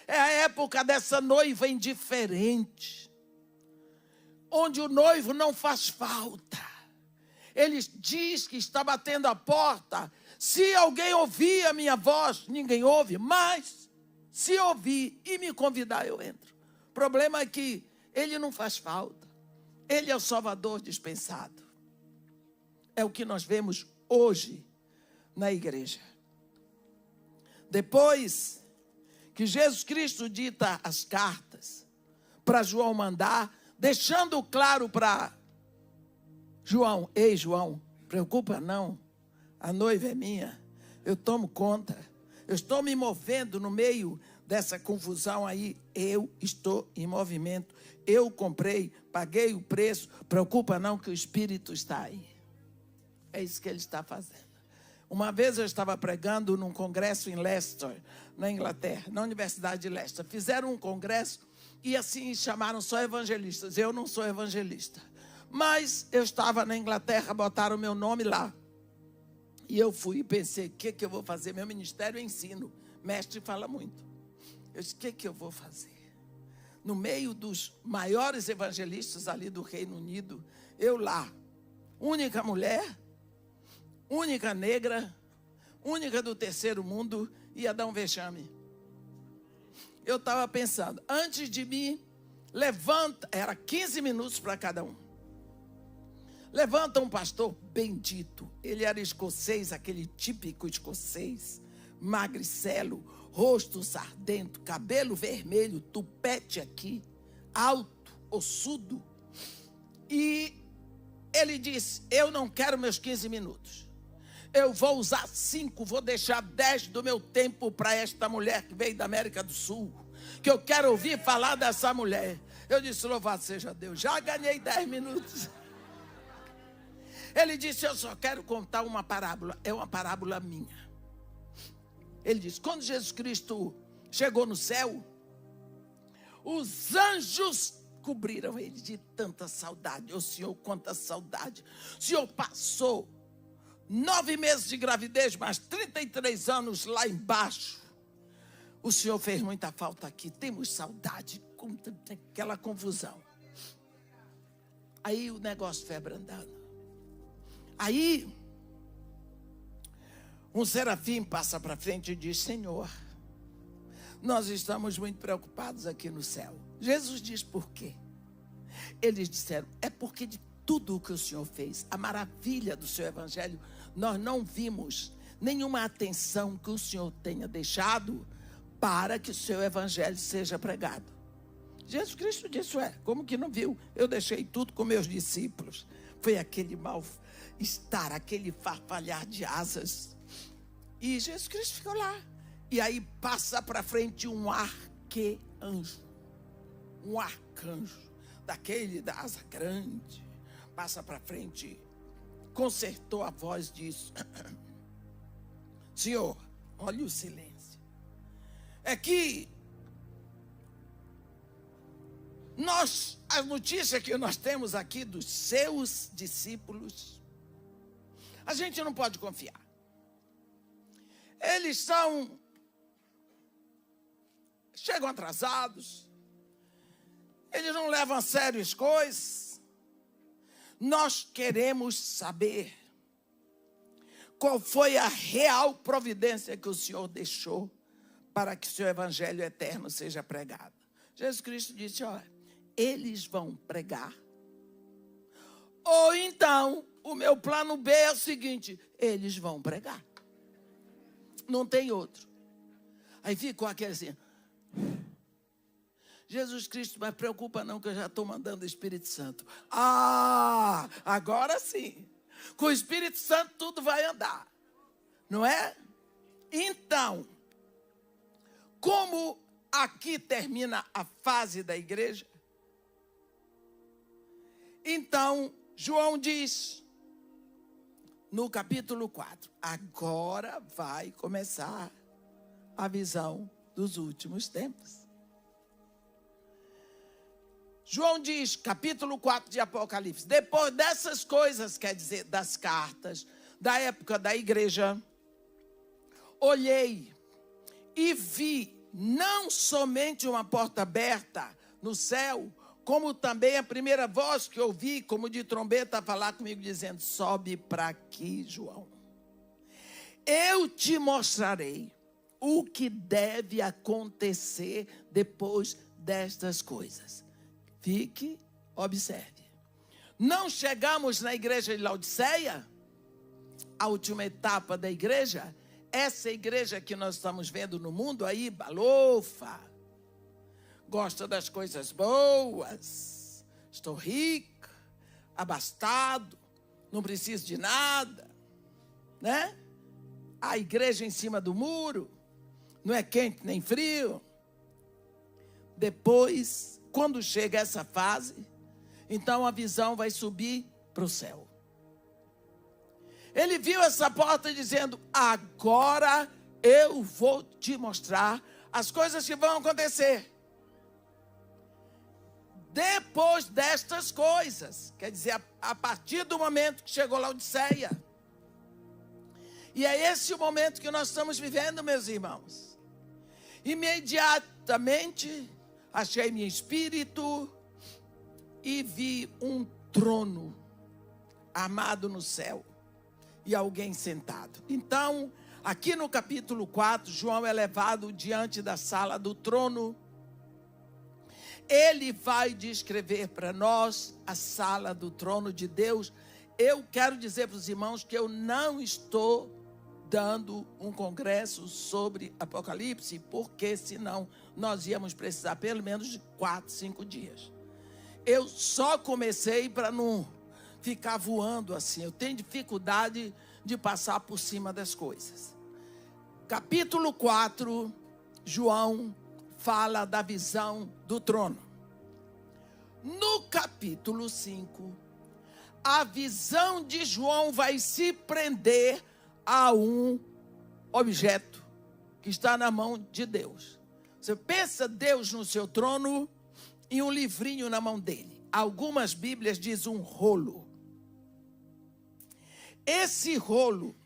É a época dessa noiva indiferente, onde o noivo não faz falta. Ele diz que está batendo a porta. Se alguém ouvir a minha voz, ninguém ouve, mas se ouvir e me convidar, eu entro. O problema é que ele não faz falta. Ele é o Salvador dispensado. É o que nós vemos hoje na igreja. Depois que Jesus Cristo dita as cartas para João mandar, deixando claro para João: ei, João, Preocupa não, a noiva é minha, eu tomo conta. Eu estou me movendo no meio dessa confusão aí. Eu estou em movimento. Eu comprei, paguei o preço. Preocupa não que o Espírito está aí. É isso que ele está fazendo. Uma vez eu estava pregando num congresso em Leicester, na Inglaterra, na Universidade de Leicester. Fizeram um congresso e assim chamaram só evangelistas. Eu não sou evangelista. Mas eu estava na Inglaterra, botaram o meu nome lá. E eu fui e pensei, o que eu vou fazer? Meu ministério é ensino. Mestre fala muito. Eu disse, o que eu vou fazer? No meio dos maiores evangelistas ali do Reino Unido, eu lá, única mulher, única negra, única do terceiro mundo, ia dar um vexame. Eu estava pensando, antes de mim, levanta, era 15 minutos para cada um. Levanta um pastor bendito. Ele era escocês, aquele típico escocês, magricelo, rosto sardento, cabelo vermelho, tupete aqui, alto, ossudo. E ele disse, eu não quero meus 15 minutos. Eu vou usar 5, vou deixar 10 do meu tempo para esta mulher que veio da América do Sul, que eu quero ouvir falar dessa mulher. Eu disse, louvado seja Deus, já ganhei 10 minutos. Ele disse, eu só quero contar uma parábola, é uma parábola minha. Ele disse, quando Jesus Cristo chegou no céu, os anjos cobriram ele de tanta saudade. Ô Senhor, quanta saudade. O Senhor passou 9 meses de gravidez, mas 33 anos lá embaixo. O Senhor fez muita falta aqui, temos saudade, aquela confusão. Aí o negócio foi abrandando. Aí, um serafim passa para frente e diz, Senhor, nós estamos muito preocupados aqui no céu. Jesus diz por quê? Eles disseram, é porque de tudo o que o Senhor fez, a maravilha do seu evangelho, nós não vimos nenhuma atenção que o Senhor tenha deixado para que o seu evangelho seja pregado. Jesus Cristo disse, como que não viu? Eu deixei tudo com meus discípulos. Foi aquele mal-estar, aquele farfalhar de asas. E Jesus Cristo ficou lá. E aí passa para frente um arcanjo. Um arcanjo. Daquele da asa grande. Passa para frente. Consertou a voz e disse, Senhor, olha o silêncio. É que as notícias que nós temos aqui dos seus discípulos, a gente não pode confiar. Eles chegam atrasados, eles não levam a sério as coisas. Nós queremos saber qual foi a real providência que o Senhor deixou para que o seu evangelho eterno seja pregado. Jesus Cristo disse, olha, eles vão pregar. Ou então, o meu plano B é o seguinte, eles vão pregar. Não tem outro. Aí ficou aquele assim, Jesus Cristo, mas preocupa não que eu já estou mandando o Espírito Santo. Ah, agora sim. Com o Espírito Santo tudo vai andar. Não é? Então, como aqui termina a fase da igreja, então João diz, no capítulo 4, agora vai começar a visão dos últimos tempos. João diz, capítulo 4 de Apocalipse, depois dessas coisas, quer dizer, das cartas, da época da igreja, olhei e vi não somente uma porta aberta no céu, como também a primeira voz que ouvi, como de trombeta, a falar comigo, dizendo, sobe para aqui, João. Eu te mostrarei o que deve acontecer depois destas coisas. Fique, observe. Não chegamos na igreja de Laodiceia, a última etapa da igreja, essa igreja que nós estamos vendo no mundo aí, balofa, gosta das coisas boas, estou rico, abastado, não preciso de nada, né? A igreja em cima do muro, não é quente nem frio. Depois, quando chega essa fase, então a visão vai subir para o céu. Ele viu essa porta dizendo: agora eu vou te mostrar as coisas que vão acontecer depois destas coisas. Quer dizer, a partir do momento que chegou Laodiceia. E é esse o momento que nós estamos vivendo, meus irmãos. Imediatamente, achei meu espírito e vi um trono armado no céu e alguém sentado. Então, aqui no capítulo 4, João é levado diante da sala do trono. Ele vai descrever para nós a sala do trono de Deus. Eu quero dizer para os irmãos que eu não estou dando um congresso sobre Apocalipse, porque senão nós íamos precisar pelo menos de 4, 5 dias. Eu só comecei para não ficar voando assim. Eu tenho dificuldade de passar por cima das coisas. Capítulo 4, João fala da visão do trono. No capítulo 5, a visão de João vai se prender a um objeto que está na mão de Deus. Você pensa Deus no seu trono e um livrinho na mão dele. Algumas Bíblias dizem um rolo. Esse rolo,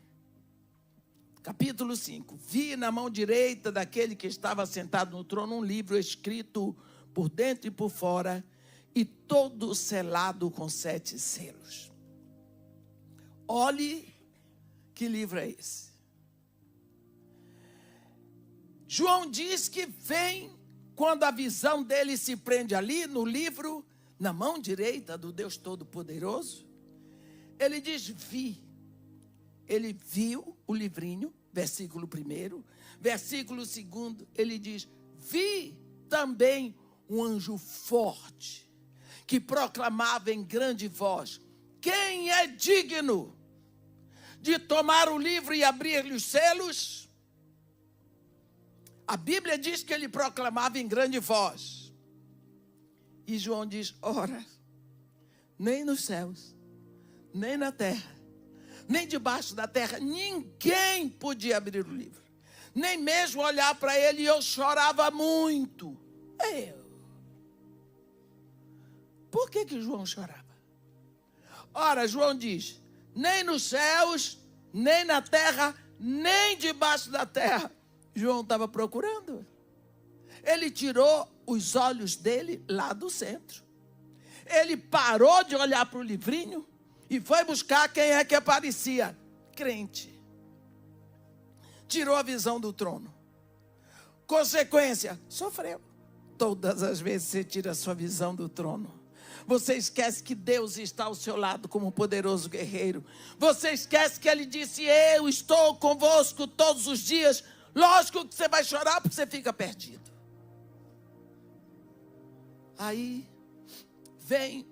capítulo 5, vi na mão direita daquele que estava sentado no trono um livro escrito por dentro e por fora e todo selado com 7 selos. Olhe que livro é esse. João diz que vem quando a visão dele se prende ali no livro, na mão direita do Deus Todo-Poderoso. Ele diz: vi. Ele viu o livrinho, versículo 1. Versículo 2, ele diz: vi também um anjo forte, que proclamava em grande voz: quem é digno de tomar o livro e abrir-lhe os selos? A Bíblia diz que ele proclamava em grande voz. E João diz: ora, nem nos céus, nem na terra, nem debaixo da terra, ninguém podia abrir o livro. Nem mesmo olhar para ele, e eu chorava muito. Por que João chorava? Ora, João diz: nem nos céus, nem na terra, nem debaixo da terra. João estava procurando. Ele tirou os olhos dele lá do centro. Ele parou de olhar para o livrinho e foi buscar quem é que aparecia. Crente. Tirou a visão do trono. Consequência, sofreu. Todas as vezes você tira a sua visão do trono, você esquece que Deus está ao seu lado como um poderoso guerreiro. Você esquece que Ele disse: eu estou convosco todos os dias. Lógico que você vai chorar porque você fica perdido. Aí vem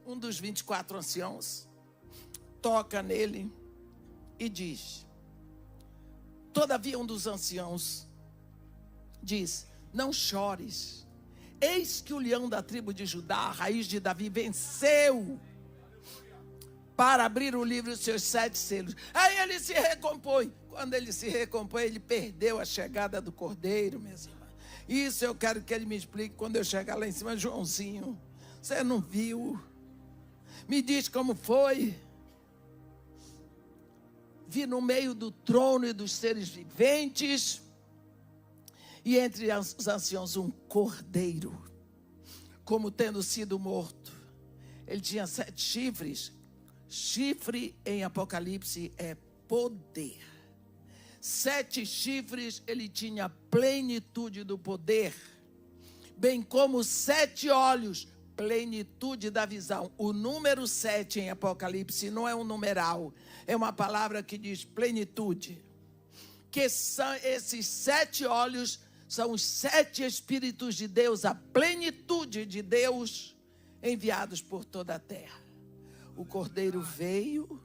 um dos 24 anciãos, toca nele e diz: todavia um dos anciãos diz: não chores. Eis que o leão da tribo de Judá, a raiz de Davi, venceu para abrir o livro e os seus 7 selos. Aí ele se recompõe. Quando ele se recompõe, ele perdeu a chegada do cordeiro, minhas irmãs. Isso eu quero que ele me explique quando eu chegar lá em cima. Joãozinho, você não viu? Me diz como foi. Vi no meio do trono e dos seres viventes, e entre os anciãos um cordeiro, como tendo sido morto. Ele tinha 7 chifres. Chifre em Apocalipse é poder. 7 chifres, ele tinha plenitude do poder, bem como 7 olhos, plenitude da visão. O número 7 em Apocalipse não é um numeral, é uma palavra que diz plenitude. Que são esses 7 olhos, são os 7 Espíritos de Deus, a plenitude de Deus, enviados por toda a terra. O cordeiro veio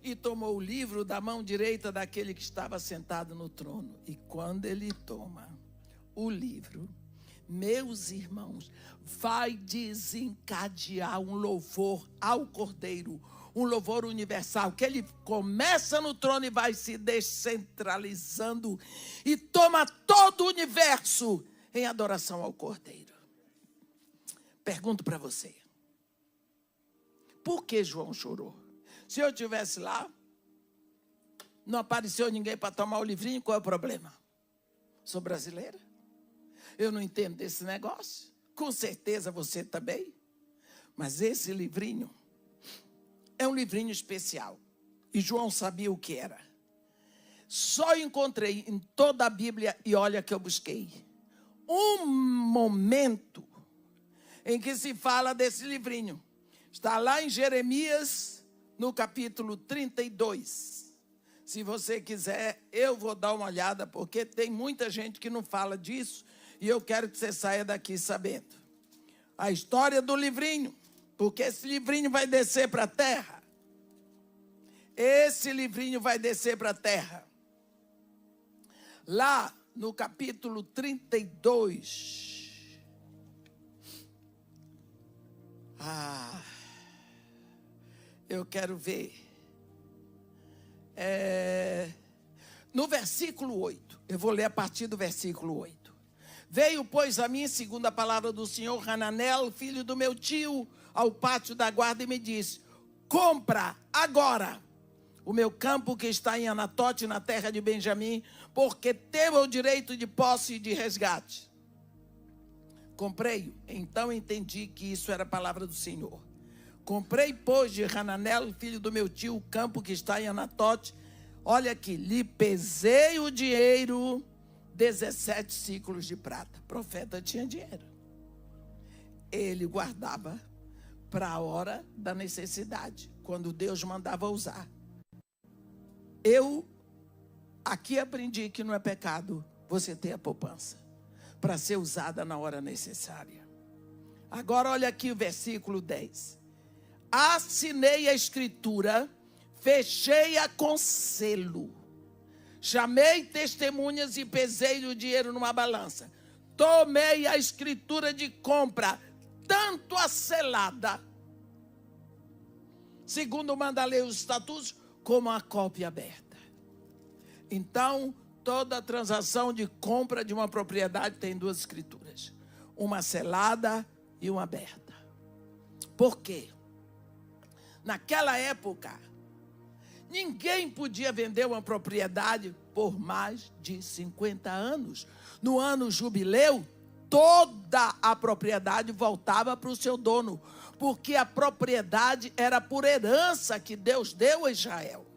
e tomou o livro da mão direita daquele que estava sentado no trono. E quando ele toma o livro, meus irmãos, vai desencadear um louvor ao cordeiro, um louvor universal, que ele começa no trono e vai se descentralizando e toma todo o universo em adoração ao cordeiro. Pergunto para você, por que João chorou? Se eu estivesse lá, não apareceu ninguém para tomar o livrinho, qual é o problema? Sou brasileira, eu não entendo desse negócio, com certeza você também, mas esse livrinho é um livrinho especial, e João sabia o que era. Só encontrei em toda a Bíblia, e olha que eu busquei, um momento em que se fala desse livrinho. Está lá em Jeremias, no capítulo 32. Se você quiser, eu vou dar uma olhada, porque tem muita gente que não fala disso, e eu quero que você saia daqui sabendo. A história do livrinho, porque esse livrinho vai descer para a terra. Esse livrinho vai descer para a terra. Lá no capítulo 32. Eu quero ver. No versículo 8. Eu vou ler a partir do versículo 8. Veio, pois, a mim, segundo a palavra do Senhor, Hananel, filho do meu tio, ao pátio da guarda e me disse: compra agora o meu campo que está em Anatote, na terra de Benjamim, porque tenho o direito de posse e de resgate. Comprei-o, então entendi que isso era a palavra do Senhor. Comprei, pois, de Hananel, filho do meu tio, o campo que está em Anatote. Olha aqui, lhe pesei o dinheiro, 17 ciclos de prata. O profeta tinha dinheiro. Ele guardava para a hora da necessidade, quando Deus mandava usar. Eu aqui aprendi que não é pecado você ter a poupança para ser usada na hora necessária. Agora olha aqui o versículo 10. Assinei a escritura, fechei-a com selo. Chamei testemunhas e pesei o dinheiro numa balança. Tomei a escritura de compra, tanto a selada, segundo manda a lei os estatutos, como a cópia aberta. Então, toda transação de compra de uma propriedade tem duas escrituras. Uma selada e uma aberta. Por quê? Naquela época, ninguém podia vender uma propriedade por mais de 50 anos. No ano jubileu, toda a propriedade voltava para o seu dono, porque a propriedade era por herança que Deus deu a Israel.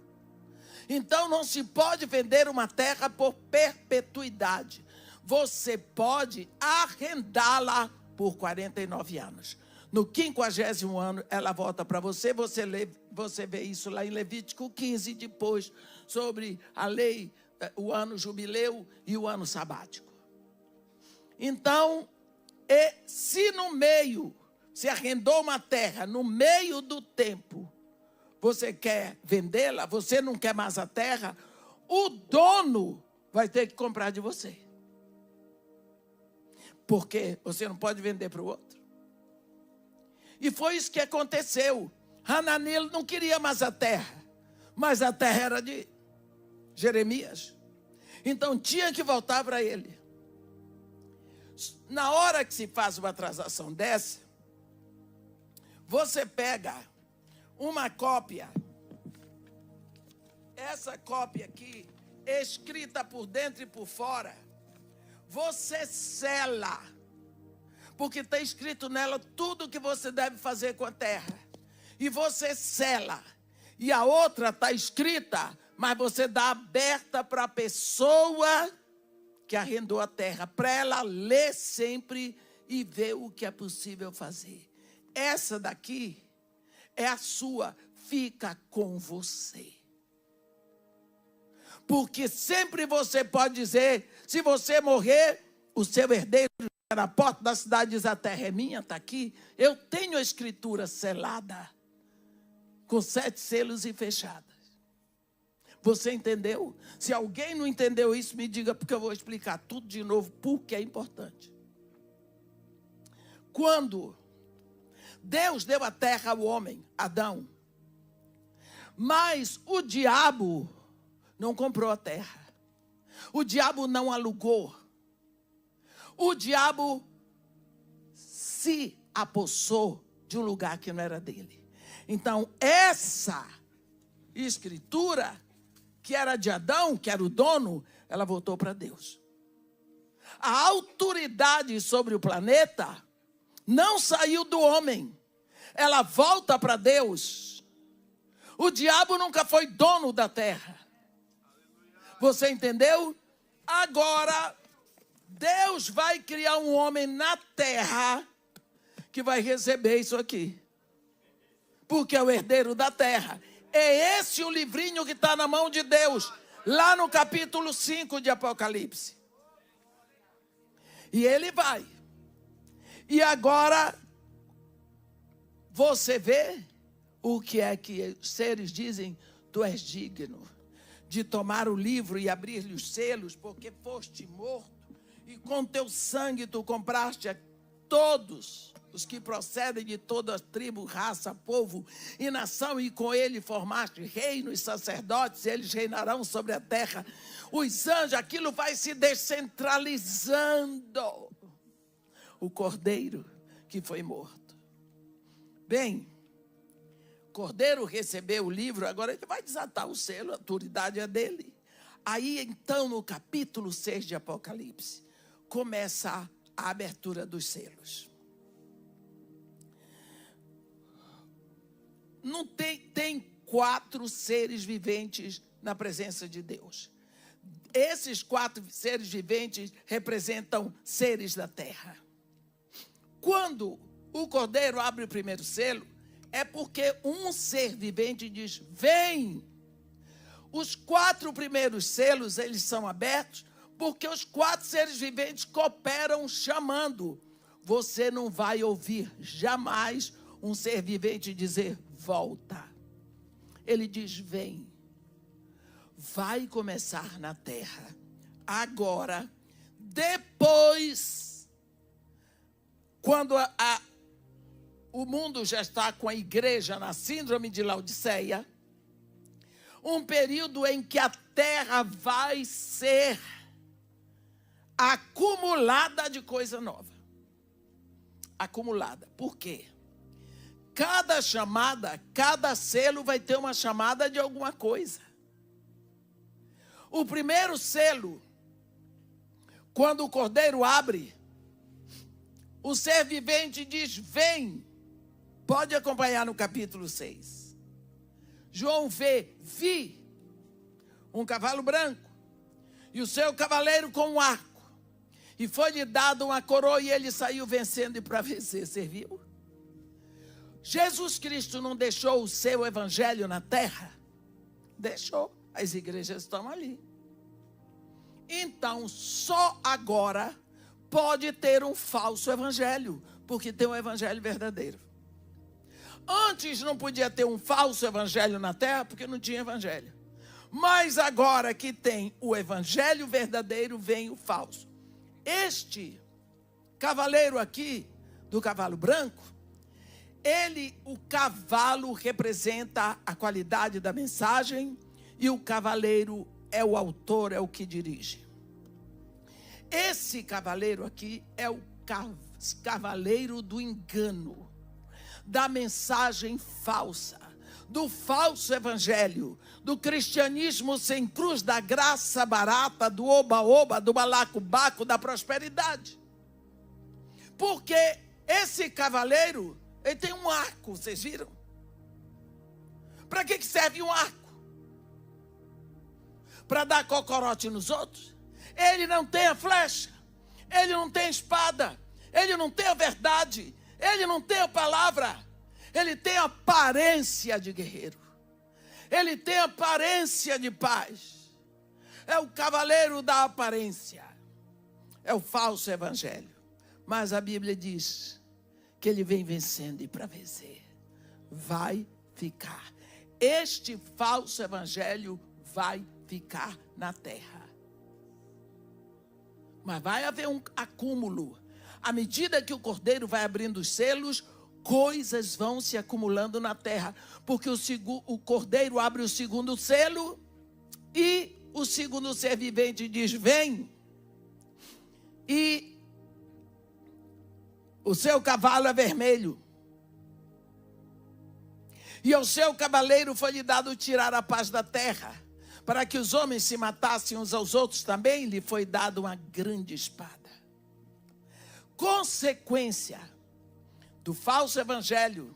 Então não se pode vender uma terra por perpetuidade. Você pode arrendá-la por 49 anos. No 50º ano, ela volta para você. Você vê isso lá em Levítico 15, depois, sobre a lei, o ano jubileu e o ano sabático. Então, se no meio, se arrendou uma terra, no meio do tempo, você quer vendê-la, você não quer mais a terra, o dono vai ter que comprar de você. Porque você não pode vender para o outro. E foi isso que aconteceu. Hananel não queria mais a terra, mas a terra era de Jeremias. Então tinha que voltar para ele. Na hora que se faz uma transação dessa, você pega uma cópia, essa cópia aqui, escrita por dentro e por fora, você sela, porque está escrito nela tudo o que você deve fazer com a terra, e você sela, e a outra está escrita, mas você dá aberta para a pessoa que arrendou a terra, para ela ler sempre e ver o que é possível fazer. Essa daqui é a sua, fica com você. Porque sempre você pode dizer, se você morrer, o seu herdeiro na porta da cidade, diz: a terra é minha, está aqui. Eu tenho a escritura selada, com 7 selos e fechadas. Você entendeu? Se alguém não entendeu isso, me diga, porque eu vou explicar tudo de novo, porque é importante. Quando Deus deu a terra ao homem, Adão, mas o diabo não comprou a terra. O diabo não alugou. O diabo se apossou de um lugar que não era dele. Então, essa escritura, que era de Adão, que era o dono, ela voltou para Deus. A autoridade sobre o planeta não saiu do homem. Ela volta para Deus. O diabo nunca foi dono da terra. Você entendeu? Agora, Deus vai criar um homem na terra que vai receber isso aqui. Porque é o herdeiro da terra. É esse o livrinho que está na mão de Deus, lá no capítulo 5 de Apocalipse. E ele vai. E agora, você vê o que é que os seres dizem: tu és digno de tomar o livro e abrir-lhe os selos, porque foste morto, e com teu sangue tu compraste a todos os que procedem de toda tribo, raça, povo e nação, e com ele formaste reino e sacerdotes, e eles reinarão sobre a terra. Os anjos, aquilo vai se descentralizando. O cordeiro que foi morto. Bem, o cordeiro recebeu o livro, agora ele vai desatar o selo, a autoridade é dele. Aí então, no capítulo 6 de Apocalipse, começa a abertura dos selos. Não tem 4 seres viventes na presença de Deus. Esses 4 seres viventes representam seres da terra. Quando o cordeiro abre o primeiro selo, é porque um ser vivente diz: vem. Os 4 primeiros selos, eles são abertos porque os 4 seres viventes cooperam chamando. Você não vai ouvir jamais um ser vivente dizer: volta. Ele diz: vem. Vai começar na terra. Agora, depois, quando o mundo já está com a igreja na síndrome de Laodiceia, um período em que a terra vai ser acumulada de coisa nova. Acumulada. Por quê? Cada chamada, cada selo vai ter uma chamada de alguma coisa. O primeiro selo, quando o cordeiro abre, o ser vivente diz: vem. Pode acompanhar no capítulo 6. João vi um cavalo branco, e o seu cavaleiro com um arco, e foi-lhe dado uma coroa, e ele saiu vencendo e para vencer. Você viu? Jesus Cristo não deixou o seu evangelho na terra? Deixou. As igrejas estão ali. Então, só agora pode ter um falso evangelho, porque tem um evangelho verdadeiro. Antes não podia ter um falso evangelho na terra, porque não tinha evangelho. Mas agora que tem o evangelho verdadeiro, vem o falso. Este cavaleiro aqui, do cavalo branco, o cavalo representa a qualidade da mensagem, e o cavaleiro é o autor, é o que dirige. Esse cavaleiro aqui é o cavaleiro do engano, da mensagem falsa, do falso evangelho, do cristianismo sem cruz, da graça barata, do oba-oba, do balacobaco, da prosperidade. Porque esse cavaleiro, ele tem um arco, vocês viram? Para que serve um arco? Para dar cocorote nos outros? Ele não tem a flecha, ele não tem a espada, ele não tem a verdade, ele não tem a palavra, ele tem a aparência de guerreiro, ele tem a aparência de paz. É o cavaleiro da aparência, é o falso evangelho. Mas a Bíblia diz que ele vem vencendo e para vencer. Vai ficar. Este falso evangelho vai ficar na terra. Mas vai haver um acúmulo. À medida que o Cordeiro vai abrindo os selos, coisas vão se acumulando na terra. Porque o Cordeiro abre o segundo selo e o segundo ser vivente diz: vem. E o seu cavalo é vermelho. E ao seu cavaleiro foi-lhe dado tirar a paz da terra. Para que os homens se matassem uns aos outros também, lhe foi dada uma grande espada. Consequência do falso evangelho,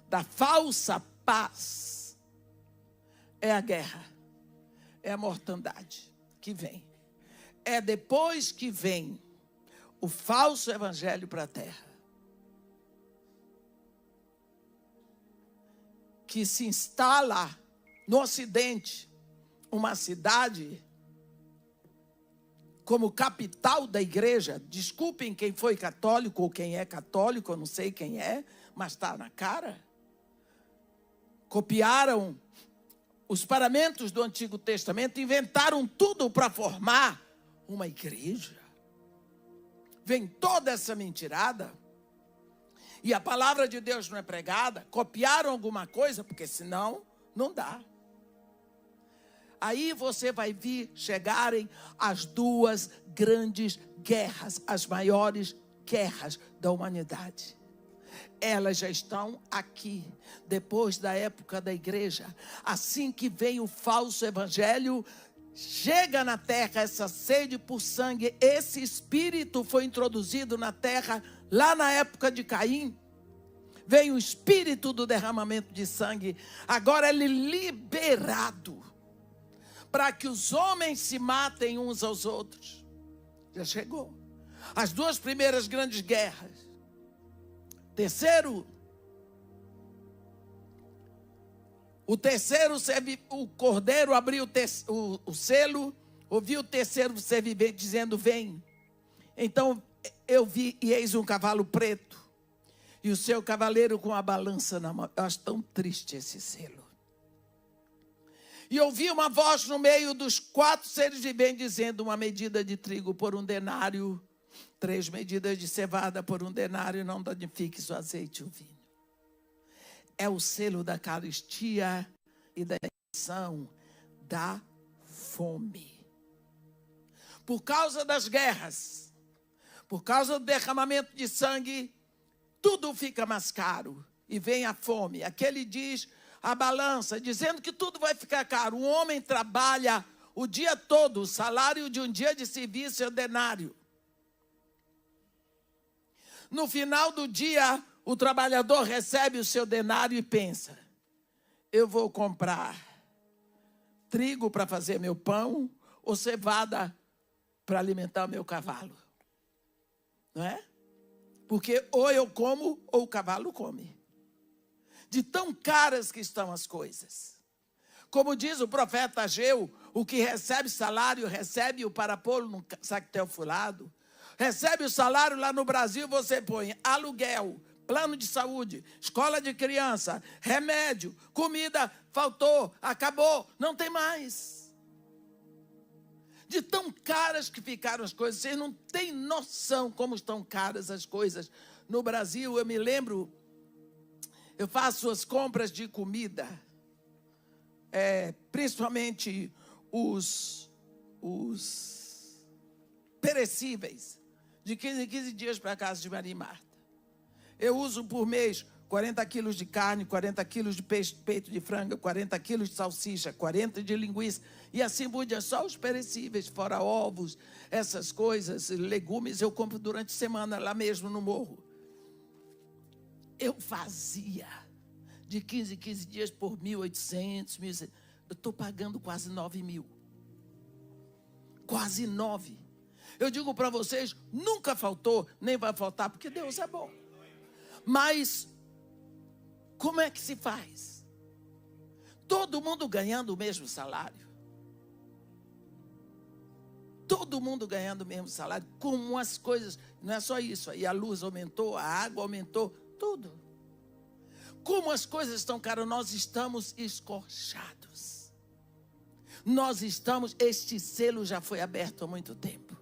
da falsa paz, é a guerra, é a mortandade que vem. É depois que vem o falso evangelho para a terra, que se instala no Ocidente uma cidade como capital da igreja. Desculpem quem foi católico ou quem é católico, eu não sei quem é, mas está na cara. Copiaram os paramentos do Antigo Testamento, inventaram tudo para formar uma igreja. Vem toda essa mentirada e a palavra de Deus não é pregada. Copiaram alguma coisa, porque senão não dá. Aí você vai ver chegarem as duas grandes guerras, as maiores guerras da humanidade. Elas já estão aqui, depois da época da igreja. Assim que vem o falso evangelho, chega na terra essa sede por sangue. Esse espírito foi introduzido na terra lá na época de Caim. Vem o espírito do derramamento de sangue. Agora ele é liberado para que os homens se matem uns aos outros. Já chegou. As duas primeiras grandes guerras. Terceiro, o Cordeiro abriu o selo, ouviu o terceiro ser vivente dizendo: vem. Então eu vi, e eis um cavalo preto, e o seu cavaleiro com a balança na mão. Eu acho tão triste esse selo. E ouvi uma voz no meio dos 4 seres viventes dizendo: uma medida de trigo por 1 denário, 3 medidas de cevada por 1 denário, não danifiques o azeite e o vinho. É o selo da carestia e da intenção da fome. Por causa das guerras, por causa do derramamento de sangue, tudo fica mais caro e vem a fome. Aquele diz a balança, dizendo que tudo vai ficar caro. Um homem trabalha o dia todo, o salário de um dia de serviço é o denário. No final do dia, o trabalhador recebe o seu denário e pensa: eu vou comprar trigo para fazer meu pão ou cevada para alimentar o meu cavalo. Não é? Porque ou eu como ou o cavalo come. De tão caras que estão as coisas. Como diz o profeta Ageu, o que recebe salário, recebe-o para pô-lo num sactel furado. Recebe o salário lá no Brasil, você põe aluguel, plano de saúde, escola de criança, remédio, comida, faltou, acabou, não tem mais. De tão caras que ficaram as coisas, vocês não têm noção como estão caras as coisas. No Brasil, eu me lembro, eu faço as compras de comida, principalmente os perecíveis, de 15 em 15 dias para a casa de Maria e Marta. Eu uso por mês 40 quilos de carne, 40 quilos de peixe, peito de frango, 40 quilos de salsicha, 40 de linguiça, e assim por diante, só os perecíveis, fora ovos, essas coisas, legumes, eu compro durante a semana lá mesmo no morro. Eu fazia de 15 em 15 dias por 1.800, 1.600. Eu estou pagando quase 9 mil. Quase 9. Eu digo para vocês, nunca faltou, nem vai faltar, porque Deus é bom. Mas, como é que se faz? Todo mundo ganhando o mesmo salário. Todo todo mundo ganhando o mesmo salário, como as coisas, não é só isso, aí a luz aumentou, a água aumentou, tudo. Como as coisas estão caras, nós estamos escorchados. Este selo já foi aberto há muito tempo.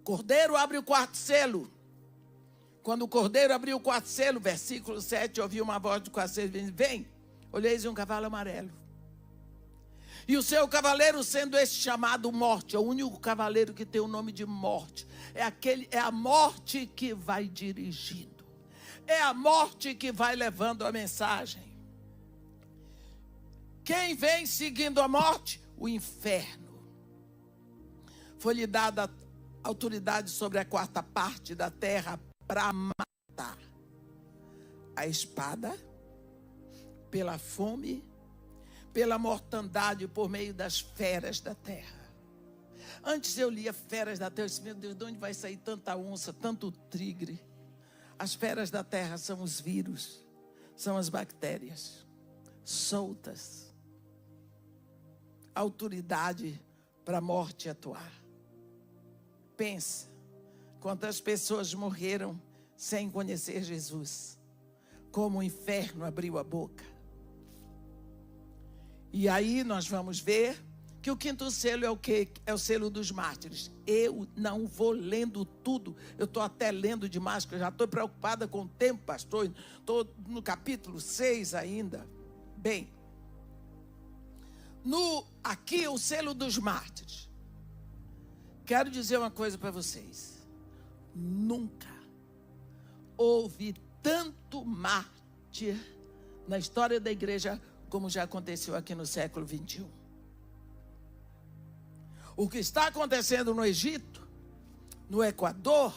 Cordeiro abre o quarto selo. Quando o cordeiro abriu o quarto selo, versículo 7, ouvi uma voz do quarto selo, vem, olheis um cavalo amarelo. E o seu cavaleiro, sendo este chamado morte, é o único cavaleiro que tem o nome de morte. É a morte que vai dirigindo. É a morte que vai levando a mensagem. Quem vem seguindo a morte? O inferno. Foi-lhe dada autoridade sobre a quarta parte da terra para matar. A espada, pela fome, pela mortandade, por meio das feras da terra. Antes eu lia feras da terra, eu disse, meu Deus, de onde vai sair tanta onça, tanto tigre? As feras da terra são os vírus, são as bactérias soltas. Autoridade para a morte atuar. Pensa, quantas pessoas morreram sem conhecer Jesus. Como o inferno abriu a boca. E aí nós vamos ver que o quinto selo é o quê? É o selo dos mártires. Eu não vou lendo tudo. Eu estou até lendo demais, porque eu já estou preocupada com o tempo, pastor. Estou no capítulo 6 ainda. Bem, aqui o selo dos mártires. Quero dizer uma coisa para vocês. Nunca houve tanto mártir na história da igreja como já aconteceu aqui no século 21. O que está acontecendo no Egito, no Equador,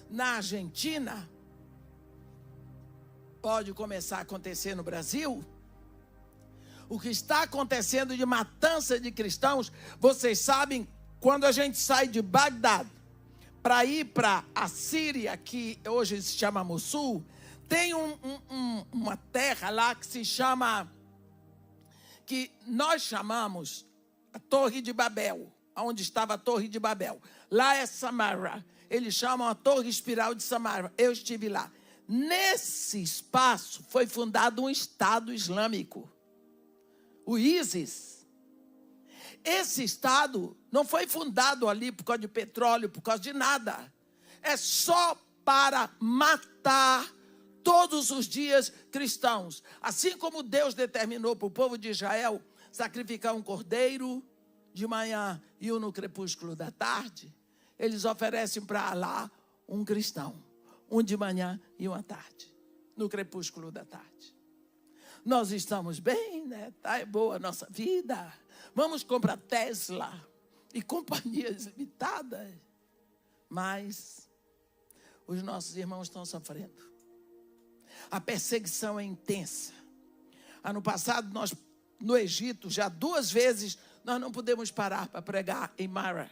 na Argentina, pode começar a acontecer no Brasil. O que está acontecendo de matança de cristãos, vocês sabem, quando a gente sai de Bagdá para ir para a Síria, que hoje se chama Mossul, tem uma terra lá que se chama, que nós chamamos a Torre de Babel, onde estava a Torre de Babel. Lá é Samara. Eles chamam a Torre Espiral de Samara. Eu estive lá. Nesse espaço foi fundado um Estado Islâmico, o ISIS. Esse Estado não foi fundado ali por causa de petróleo, por causa de nada. É só para matar todos os dias cristãos. Assim como Deus determinou para o povo de Israel sacrificar um cordeiro de manhã e um no crepúsculo da tarde, eles oferecem para Alá um cristão, um de manhã e um à tarde, no crepúsculo da tarde. Nós estamos bem, né? Tá boa a nossa vida. Vamos comprar Tesla e companhias limitadas. Mas os nossos irmãos estão sofrendo. A perseguição é intensa. Ano passado, nós, no Egito, já 2 vezes, nós não podemos parar para pregar em Mara.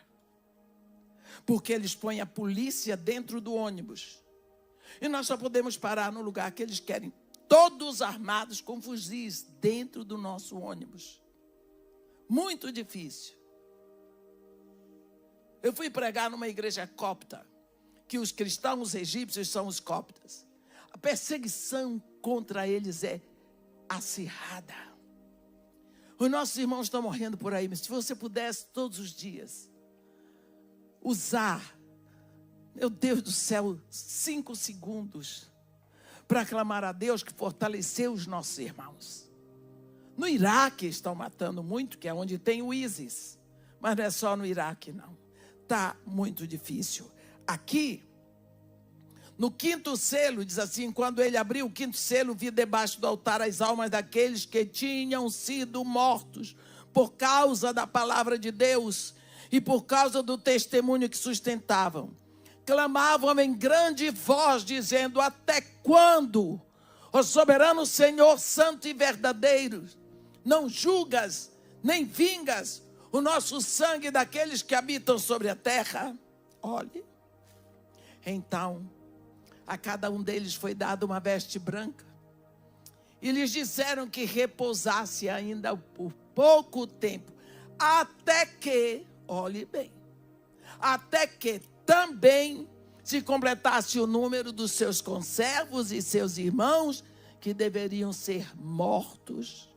Porque eles põem a polícia dentro do ônibus. E nós só podemos parar no lugar que eles querem. Todos armados com fuzis dentro do nosso ônibus. Muito difícil. Eu fui pregar numa igreja copta, que os cristãos egípcios são os coptas. A perseguição contra eles é acirrada. Os nossos irmãos estão morrendo por aí, mas se você pudesse todos os dias usar, meu Deus do céu, 5 segundos para clamar a Deus que fortaleceu os nossos irmãos. No Iraque estão matando muito, que é onde tem o ISIS. Mas não é só no Iraque, não. Está muito difícil. Aqui, no 5º selo, diz assim, quando ele abriu o 5º selo, vi debaixo do altar as almas daqueles que tinham sido mortos por causa da palavra de Deus e por causa do testemunho que sustentavam. Clamavam em grande voz, dizendo, até quando, ó soberano Senhor, santo e verdadeiro, não julgas, nem vingas o nosso sangue daqueles que habitam sobre a terra? Olhe, então, a cada um deles foi dada uma veste branca, e lhes disseram que repousasse ainda por pouco tempo, até que, olhe bem, até que também se completasse o número dos seus conservos e seus irmãos, que deveriam ser mortos,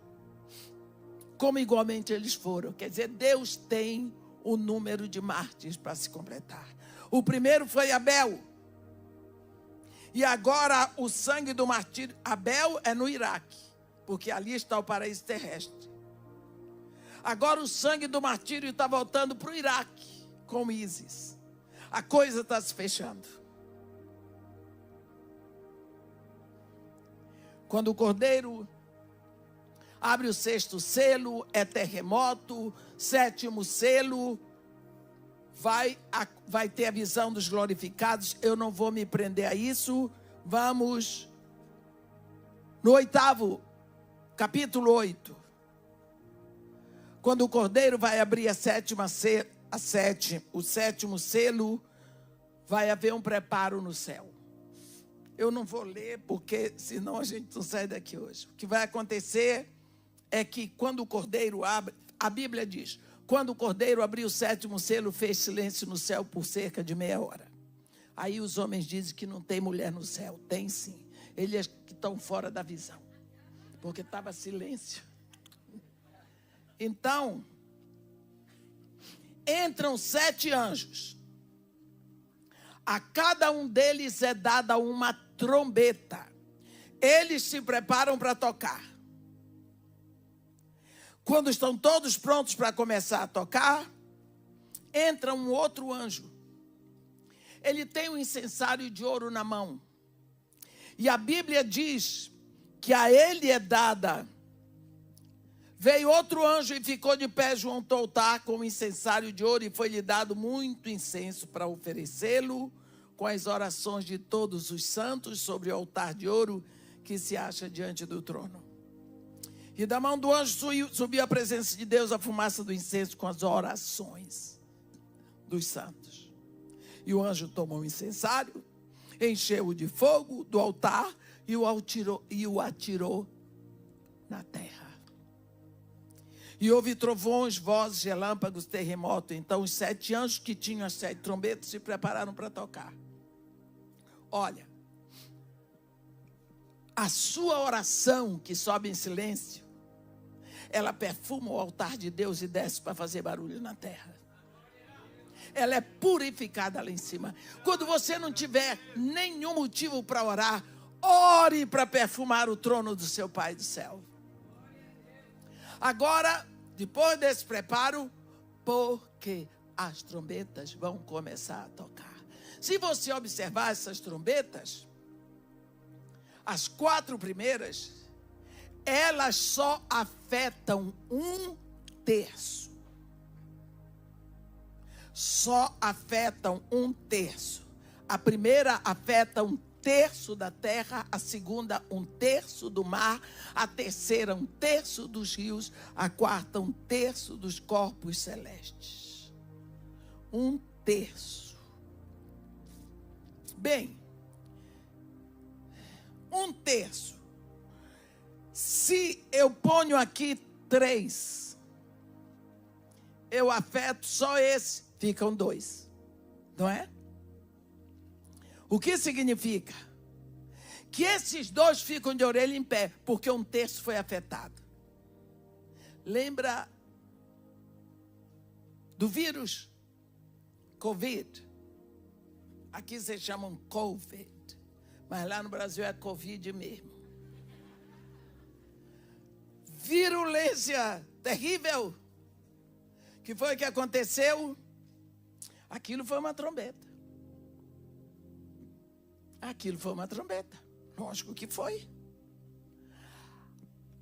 como igualmente eles foram. Quer dizer, Deus tem o número de mártires para se completar. O primeiro foi Abel. E agora o sangue do martírio. Abel é no Iraque, porque ali está o paraíso terrestre. Agora o sangue do martírio está voltando para o Iraque, com ISIS. A coisa está se fechando. Quando o cordeiro abre o sexto selo, é terremoto. Sétimo selo, vai ter a visão dos glorificados. Eu não vou me prender a isso. Vamos no oitavo, capítulo 8. Quando o cordeiro vai abrir o sétimo selo, vai haver um preparo no céu. Eu não vou ler, porque senão a gente não sai daqui hoje. O que vai acontecer é que quando o cordeiro abre, a Bíblia diz, quando o cordeiro abriu o sétimo selo, fez silêncio no céu por cerca de meia hora. Aí os homens dizem que não tem mulher no céu. Tem sim. Eles que estão fora da visão, porque estava silêncio. Então, entram 7 anjos. A cada um deles é dada uma trombeta. Eles se preparam para tocar. Quando estão todos prontos para começar a tocar, entra um outro anjo. Ele tem um incensário de ouro na mão. E a Bíblia diz que a ele é dada. Veio outro anjo e ficou de pé junto ao altar com o incensário de ouro, e foi-lhe dado muito incenso para oferecê-lo com as orações de todos os santos sobre o altar de ouro que se acha diante do trono. E da mão do anjo subiu a presença de Deus a fumaça do incenso com as orações dos santos. E o anjo tomou o incensário, encheu-o de fogo do altar e o atirou na terra. E houve trovões, vozes, relâmpagos, terremoto. Então os 7 anjos que tinham as 7 trombetas se prepararam para tocar. Olha, a sua oração que sobe em silêncio, ela perfuma o altar de Deus e desce para fazer barulho na terra. Ela é purificada lá em cima. Quando você não tiver nenhum motivo para orar, ore para perfumar o trono do seu Pai do céu. Agora, depois desse preparo, porque as trombetas vão começar a tocar. Se você observar essas trombetas, as 4 primeiras, elas só afetam 1/3. Só afetam 1/3. A primeira afeta 1/3 da terra, a segunda 1/3 do mar, a terceira 1/3 dos rios, a quarta 1/3 dos corpos celestes. 1/3. Bem, 1/3. Se eu ponho aqui 3, eu afeto só esse, ficam 2, não é? O que significa? Que esses 2 ficam de orelha em pé, porque 1/3 foi afetado. Lembra do vírus? Covid. Aqui vocês chamam Covid, mas lá no Brasil é Covid mesmo. Virulência terrível. Que foi que aconteceu? Aquilo foi uma trombeta. Aquilo foi uma trombeta. Lógico que foi.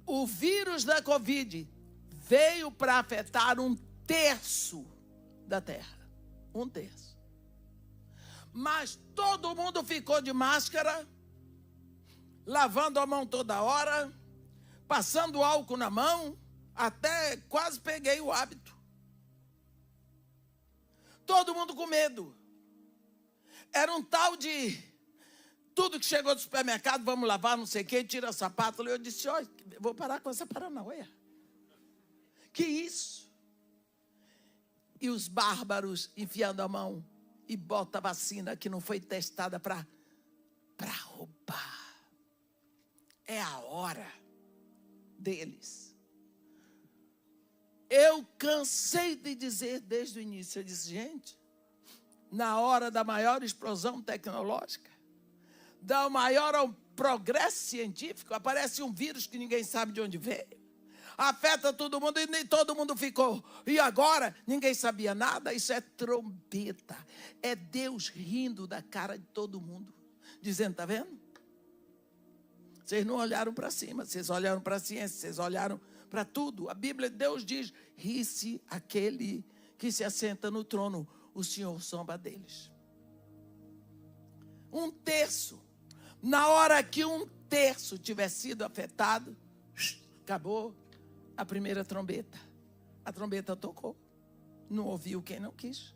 O vírus da Covid veio para afetar 1/3 da terra. 1/3. Mas todo mundo ficou de máscara, lavando a mão toda hora, passando álcool na mão, até quase peguei o hábito. Todo mundo com medo. Era um tal de tudo que chegou do supermercado, vamos lavar, não sei o quê, tira sapato. Eu disse, olha, vou parar com essa paranoia. Que isso? E os bárbaros enfiando a mão e bota a vacina que não foi testada para roubar. É a hora deles. Eu cansei de dizer desde o início, eu disse, gente, na hora da maior explosão tecnológica, da maior progresso científico, aparece um vírus que ninguém sabe de onde veio, afeta todo mundo e nem todo mundo ficou. E agora, ninguém sabia nada. Isso é trombeta. É Deus rindo da cara de todo mundo, dizendo, está vendo? Vocês não olharam para cima, vocês olharam para a ciência, vocês olharam para tudo. A Bíblia, Deus diz, ri-se aquele que se assenta no trono, o Senhor zomba deles. 1/3. Na hora que 1/3 tiver sido afetado, acabou a primeira trombeta. A trombeta tocou. Não ouviu quem não quis.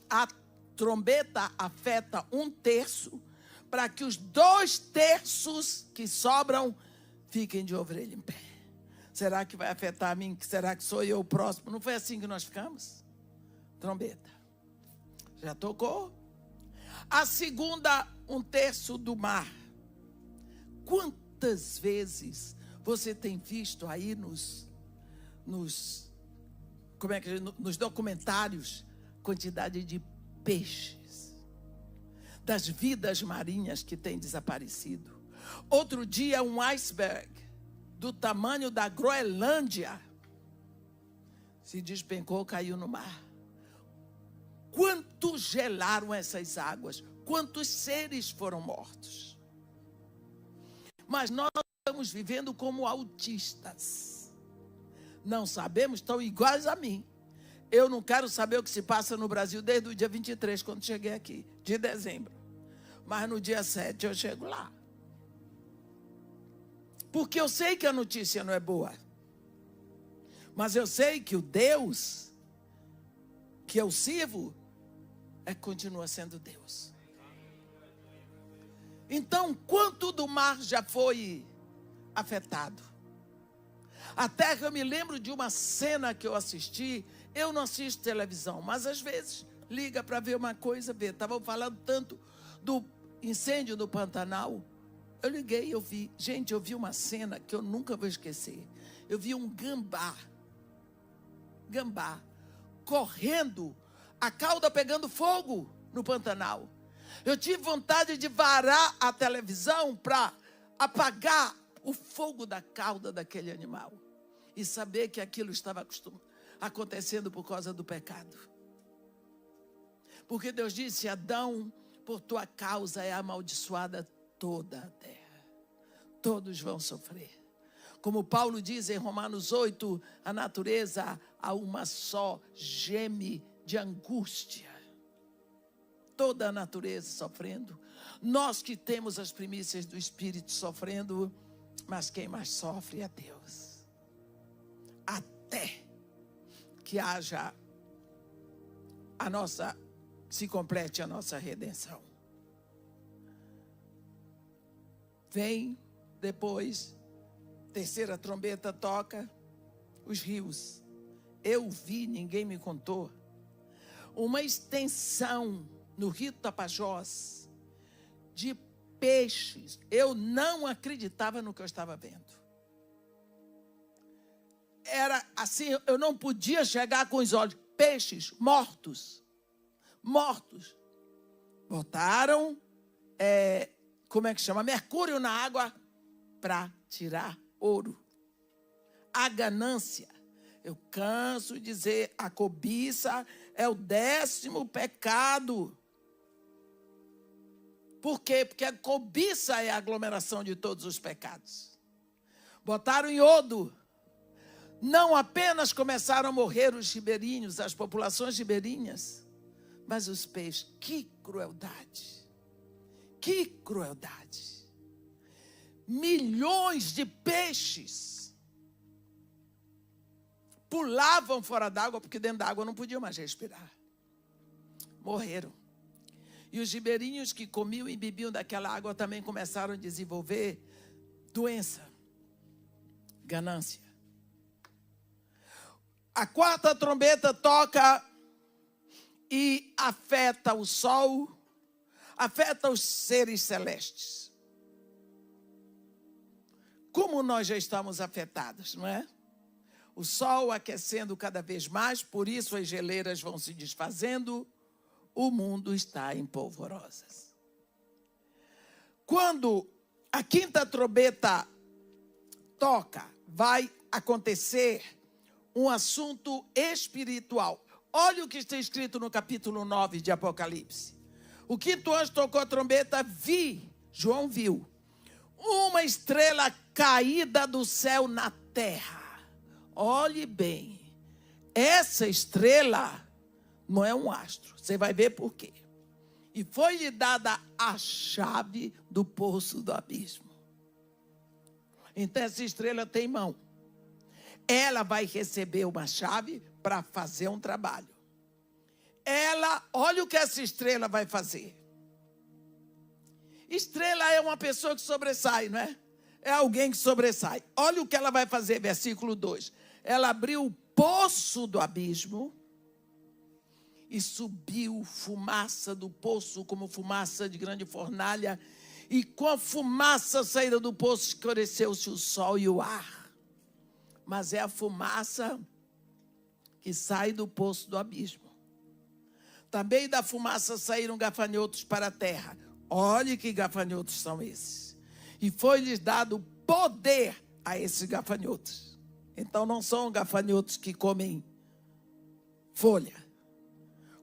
A trombeta afeta 1/3 para que os 2/3 que sobram fiquem de orelha em pé. Será que vai afetar a mim? Será que sou eu o próximo? Não foi assim que nós ficamos? Trombeta. Já tocou. A segunda, 1/3 do mar. Quantas vezes você tem visto aí nos documentários quantidade de peixes, das vidas marinhas que têm desaparecido? Outro dia, um iceberg do tamanho da Groenlândia se despencou, caiu no mar. Quanto gelaram essas águas? Quantos seres foram mortos? Mas nós estamos vivendo como autistas. Não sabemos, estão iguais a mim. Eu não quero saber o que se passa no Brasil desde o dia 23, quando cheguei aqui, de dezembro. Mas no dia 7 eu chego lá. Porque eu sei que a notícia não é boa. Mas eu sei que o Deus que eu sirvo continua sendo Deus. Então, quanto do mar já foi afetado? A terra, eu me lembro de uma cena que eu assisti. Eu não assisto televisão, mas às vezes liga para ver uma coisa, ver. Estavam falando tanto do incêndio no Pantanal. Eu liguei, eu vi. Gente, eu vi uma cena que eu nunca vou esquecer. Eu vi um gambá correndo, a cauda pegando fogo no Pantanal. Eu tive vontade de varar a televisão para apagar o fogo da cauda daquele animal e saber que aquilo estava acontecendo por causa do pecado. Porque Deus disse, Adão, por tua causa é amaldiçoada toda a terra. Todos vão sofrer. Como Paulo diz em Romanos 8, a natureza a uma só geme de angústia. Toda a natureza sofrendo. Nós que temos as primícias do Espírito sofrendo, mas quem mais sofre é Deus. Até que haja se complete a nossa redenção. Vem depois, terceira trombeta toca, os rios. Eu vi, ninguém me contou, uma extensão no Rio Tapajós de peixes. Eu não acreditava no que eu estava vendo. Era assim, eu não podia chegar com os olhos. Peixes mortos. Botaram, mercúrio na água para tirar ouro. A ganância. Eu canso de dizer, a cobiça é o 10º pecado. Por quê? Porque a cobiça é a aglomeração de todos os pecados. Botaram iodo. Não apenas começaram a morrer os ribeirinhos, as populações ribeirinhas, mas os peixes. Que crueldade! Que crueldade! Milhões de peixes pulavam fora d'água, porque dentro d'água não podiam mais respirar. Morreram. E os ribeirinhos que comiam e bebiam daquela água também começaram a desenvolver doença, ganância. A quarta trombeta toca e afeta o sol, afeta os seres celestes. Como nós já estamos afetados, não é? O sol aquecendo cada vez mais, por isso as geleiras vão se desfazendo, o mundo está em polvorosas. Quando a quinta trombeta toca, vai acontecer um assunto espiritual. Olha o que está escrito no capítulo 9 de Apocalipse. O quinto anjo tocou a trombeta, João viu, uma estrela caída do céu na terra. Olhe bem, essa estrela não é um astro, você vai ver por quê. E foi-lhe dada a chave do poço do abismo. Então essa estrela tem mão. Ela vai receber uma chave para fazer um trabalho. Olha o que essa estrela vai fazer. Estrela é uma pessoa que sobressai, não é? É alguém que sobressai. Olha o que ela vai fazer, versículo 2. Ela abriu o poço do abismo e subiu fumaça do poço como fumaça de grande fornalha. E com a fumaça saída do poço escureceu-se o sol e o ar. Mas é a fumaça que sai do poço do abismo. Também da fumaça saíram gafanhotos para a terra. Olhe que gafanhotos são esses. E foi-lhes dado poder a esses gafanhotos. Então não são gafanhotos que comem folha,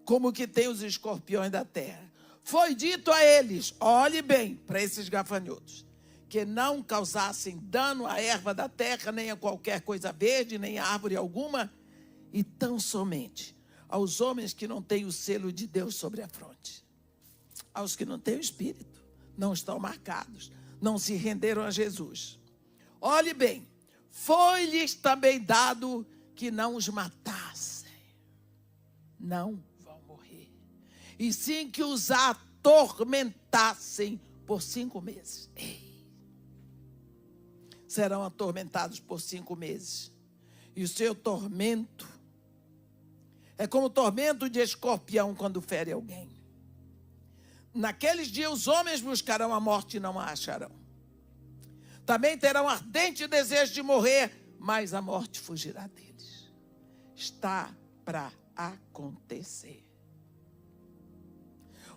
como que tem os escorpiões da terra. Foi dito a eles, olhe bem para esses gafanhotos, que não causassem dano à erva da terra, nem a qualquer coisa verde, nem a árvore alguma, e tão somente aos homens que não têm o selo de Deus sobre a fronte. Aos que não têm o Espírito, não estão marcados, não se renderam a Jesus. Olhe bem, foi-lhes também dado que não os matassem. Não vão morrer. E sim que os atormentassem por 5 meses. Ei. Serão atormentados por 5 meses. E o seu tormento é como o tormento de escorpião quando fere alguém. Naqueles dias os homens buscarão a morte e não a acharão. Também terão ardente desejo de morrer, mas a morte fugirá deles. Está para acontecer.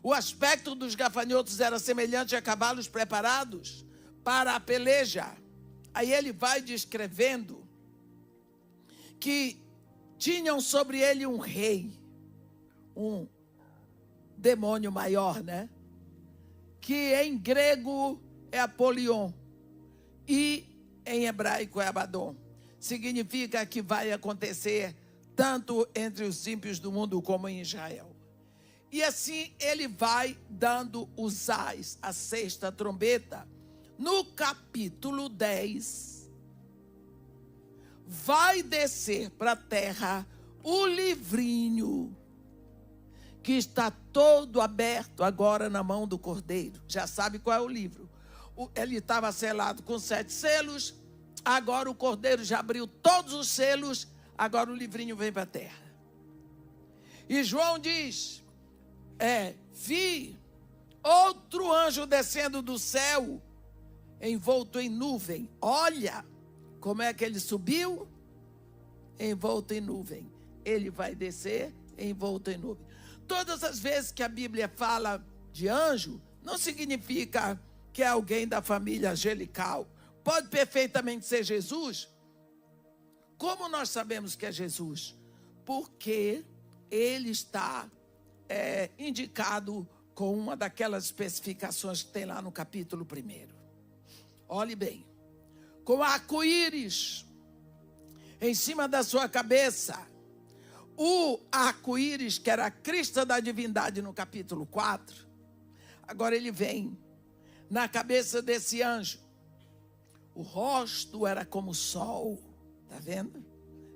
O aspecto dos gafanhotos era semelhante a cavalos preparados para a peleja. Aí ele vai descrevendo que tinham sobre ele um rei, um demônio maior, né? Que em grego é Apolion e em hebraico é Abaddon. Significa que vai acontecer tanto entre os ímpios do mundo como em Israel. E assim ele vai dando os ais, a sexta trombeta. No capítulo 10, vai descer para a terra o livrinho que está todo aberto agora na mão do Cordeiro. Já sabe qual é o livro. Ele estava selado com 7 selos, agora o Cordeiro já abriu todos os selos, agora o livrinho vem para a terra. E João diz, vi outro anjo descendo do céu, envolto em nuvem. Olha como é que ele subiu, envolto em nuvem. Ele vai descer envolto em nuvem. Todas as vezes que a Bíblia fala de anjo, não significa que é alguém da família angelical. Pode perfeitamente ser Jesus. Como nós sabemos que é Jesus? Porque ele está indicado com uma daquelas especificações que tem lá no capítulo 1. Olhe bem. Com arco-íris em cima da sua cabeça. O arco-íris, que era a crista da divindade no capítulo 4, agora ele vem na cabeça desse anjo. O rosto era como o sol, está vendo?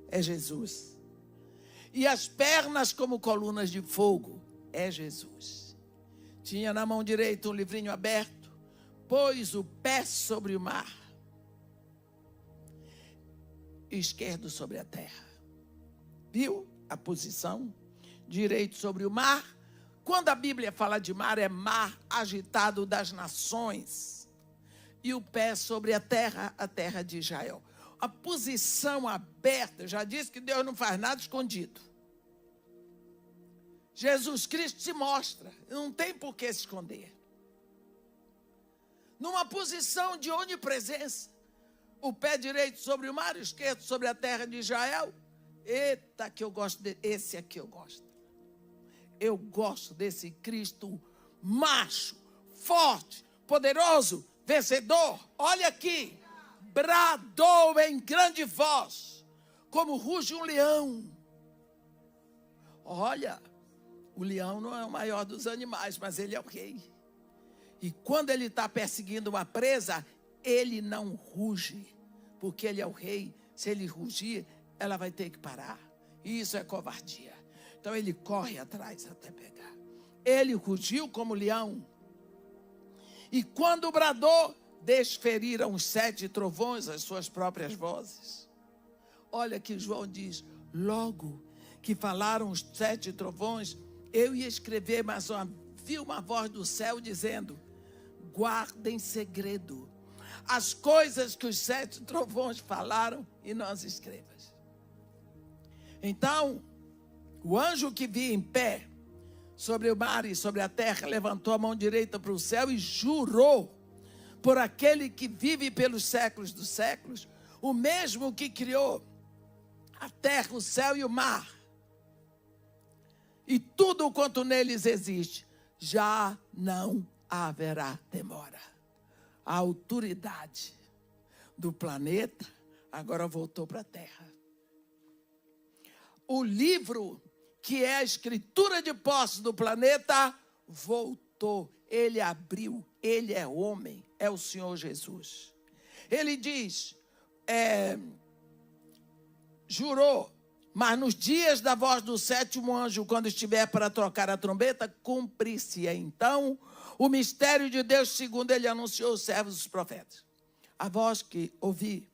É Jesus. E as pernas como colunas de fogo, é Jesus. Tinha na mão direita um livrinho aberto, pôs o pé sobre o mar, esquerdo sobre a terra. Viu a posição? Direito sobre o mar. Quando a Bíblia fala de mar, é mar agitado das nações. E o pé sobre a terra de Israel. A posição aberta, eu já disse que Deus não faz nada escondido. Jesus Cristo se mostra, não tem por que se esconder. Numa posição de onipresença, o pé direito sobre o mar, o esquerdo sobre a terra de Israel. Eita, que eu gosto desse aqui, eu gosto. Eu gosto desse Cristo macho, forte, poderoso, vencedor. Olha aqui, bradou em grande voz, como ruge um leão. Olha, o leão não é o maior dos animais, mas ele é o rei. E quando ele está perseguindo uma presa, ele não ruge, porque ele é o rei. Se ele rugir, ela vai ter que parar. E isso é covardia. Então ele corre atrás até pegar. Ele rugiu como leão. E quando bradou, desferiram os 7 trovões as suas próprias vozes. Olha que João diz, logo que falaram os 7 trovões, eu ia escrever, mas vi uma voz do céu dizendo, guarda em segredo as coisas que os 7 trovões falaram e não as escrevas. Então, o anjo que vi em pé sobre o mar e sobre a terra levantou a mão direita para o céu e jurou por aquele que vive pelos séculos dos séculos, o mesmo que criou a terra, o céu e o mar, e tudo quanto neles existe, já não haverá demora. A autoridade do planeta agora voltou para a terra. O livro que é a escritura de posse do planeta voltou. Ele abriu, ele é homem, é o Senhor Jesus. Ele diz, jurou, mas nos dias da voz do 7º anjo, quando estiver para tocar a trombeta, cumprir-se então o mistério de Deus, segundo ele anunciou os servos dos profetas. A voz que ouvi,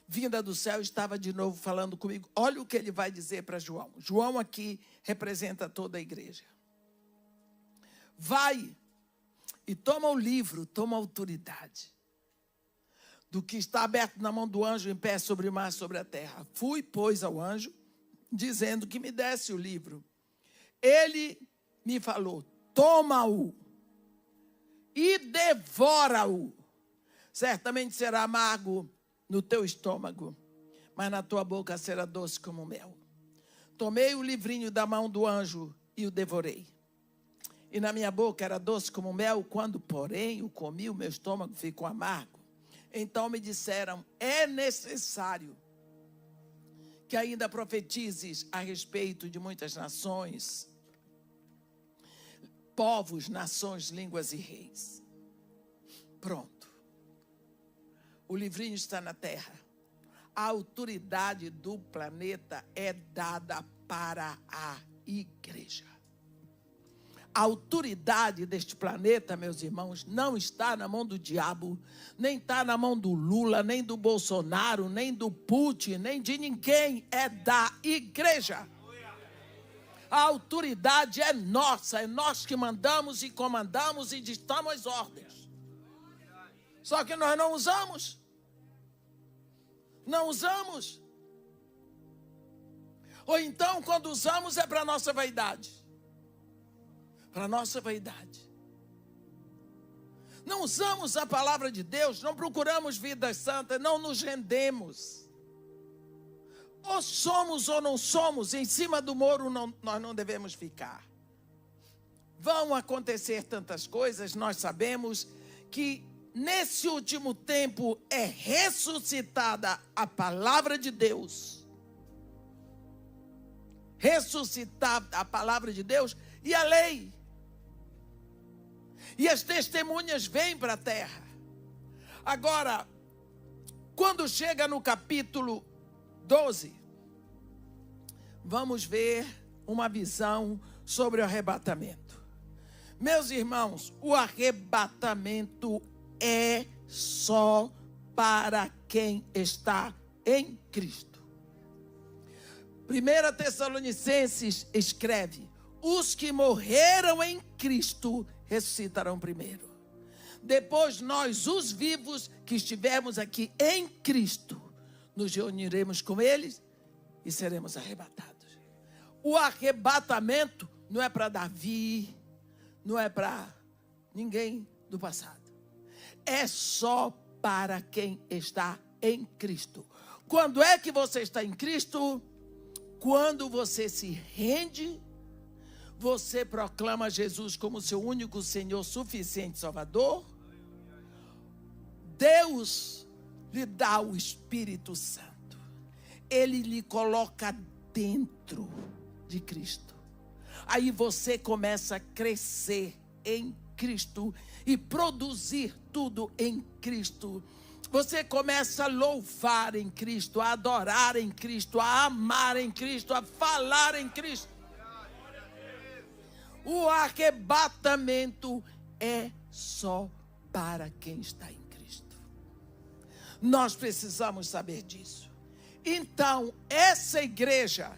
vinda do céu, estava de novo falando comigo. Olha o que ele vai dizer para João. João aqui representa toda a igreja. Vai e toma o livro, toma a autoridade do que está aberto na mão do anjo em pé sobre o mar, sobre a terra. Fui, pois, ao anjo, dizendo que me desse o livro. Ele me falou, toma-o e devora-o. Certamente será amargo no teu estômago, mas na tua boca será doce como mel. Tomei o livrinho da mão do anjo e o devorei. E na minha boca era doce como mel, quando, porém, o comi, o meu estômago ficou amargo. Então me disseram, é necessário que ainda profetizes a respeito de muitas nações, povos, nações, línguas e reis. Pronto. O livrinho está na terra. A autoridade do planeta é dada para a igreja. A autoridade deste planeta, meus irmãos, não está na mão do diabo, nem está na mão do Lula, nem do Bolsonaro, nem do Putin, nem de ninguém. É da igreja. A autoridade é nossa, é nós que mandamos e comandamos e ditamos as ordens. Só que nós não usamos. Não usamos. Ou então, quando usamos, é para a nossa vaidade. Para a nossa vaidade. Não usamos a palavra de Deus, não procuramos vidas santas, não nos rendemos. Ou somos ou não somos, em cima do muro nós não devemos ficar. Vão acontecer tantas coisas, nós sabemos que nesse último tempo é ressuscitada a palavra de Deus. Ressuscitada a palavra de Deus e a lei. E as testemunhas vêm para a terra. Agora, quando chega no capítulo 12, vamos ver uma visão sobre o arrebatamento. Meus irmãos, o arrebatamento é só para quem está em Cristo. 1 Tessalonicenses escreve: os que morreram em Cristo ressuscitarão primeiro. Depois nós, os vivos que estivermos aqui em Cristo, nos reuniremos com eles e seremos arrebatados. O arrebatamento não é para Davi, não é para ninguém do passado. É só para quem está em Cristo. Quando é que você está em Cristo? Quando você se rende, você proclama Jesus como seu único Senhor, suficiente Salvador. Deus lhe dá o Espírito Santo. Ele lhe coloca dentro de Cristo. Aí você começa a crescer em Cristo e produzir tudo em Cristo. Você começa a louvar em Cristo, a adorar em Cristo, a amar em Cristo, a falar em Cristo. O arrebatamento é só para quem está em Cristo. Nós precisamos saber disso. Então, essa igreja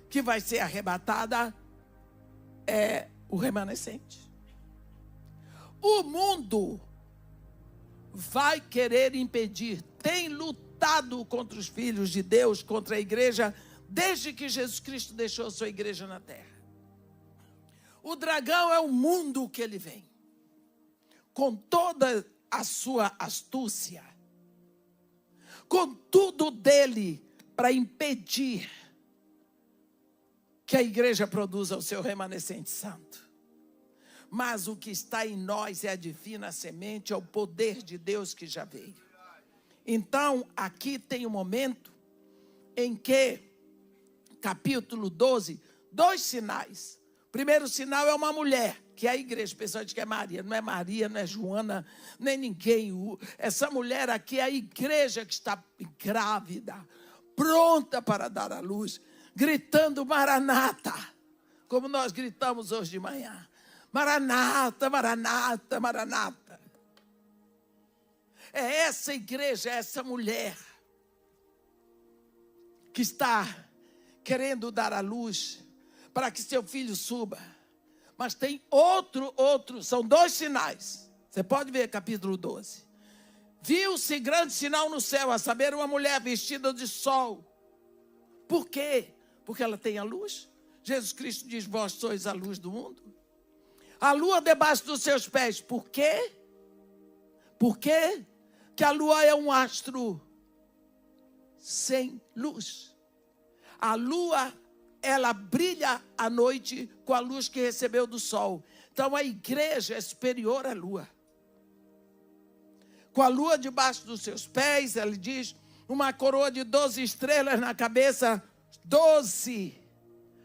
que vai ser arrebatada é o remanescente. O mundo vai querer impedir, tem lutado contra os filhos de Deus, contra a igreja, desde que Jesus Cristo deixou a sua igreja na terra. O dragão é o mundo que ele vem, com toda a sua astúcia, com tudo dele para impedir que a igreja produza o seu remanescente santo. Mas o que está em nós é a divina semente, é o poder de Deus que já veio. Então, aqui tem um momento em que, capítulo 12, 2 sinais. O primeiro sinal é uma mulher, que é a igreja. O pessoal diz que é Maria, não é Joana, nem ninguém. Essa mulher aqui é a igreja que está grávida, pronta para dar à luz, gritando Maranata, como nós gritamos hoje de manhã. Maranata, Maranata, Maranata. É essa igreja, é essa mulher que está querendo dar à luz para que seu filho suba. Mas tem outro, são 2 sinais. Você pode ver capítulo 12. Viu-se grande sinal no céu, a saber, uma mulher vestida de sol. Por quê? Porque ela tem a luz. Jesus Cristo diz: vós sois a luz do mundo. A lua debaixo dos seus pés. Por quê? Por quê? Que a lua é um astro sem luz. A lua, ela brilha à noite com a luz que recebeu do sol. Então a igreja é superior à lua. Com a lua debaixo dos seus pés, ele diz, uma coroa de 12 estrelas na cabeça, 12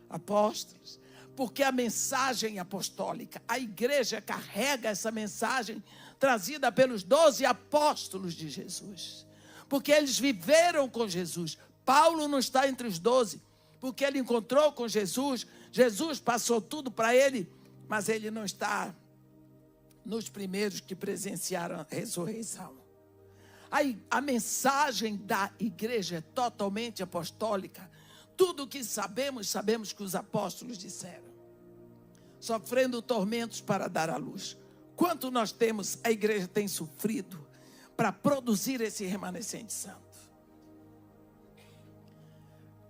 apóstolos. Porque a mensagem apostólica, a igreja carrega essa mensagem trazida pelos 12 apóstolos de Jesus. Porque eles viveram com Jesus. Paulo não está entre os 12, porque ele encontrou com Jesus. Jesus passou tudo para ele, mas ele não está nos primeiros que presenciaram a ressurreição. A mensagem da igreja é totalmente apostólica. Tudo o que sabemos que os apóstolos disseram. Sofrendo tormentos para dar à luz. Quanto nós temos, a igreja tem sofrido para produzir esse remanescente santo.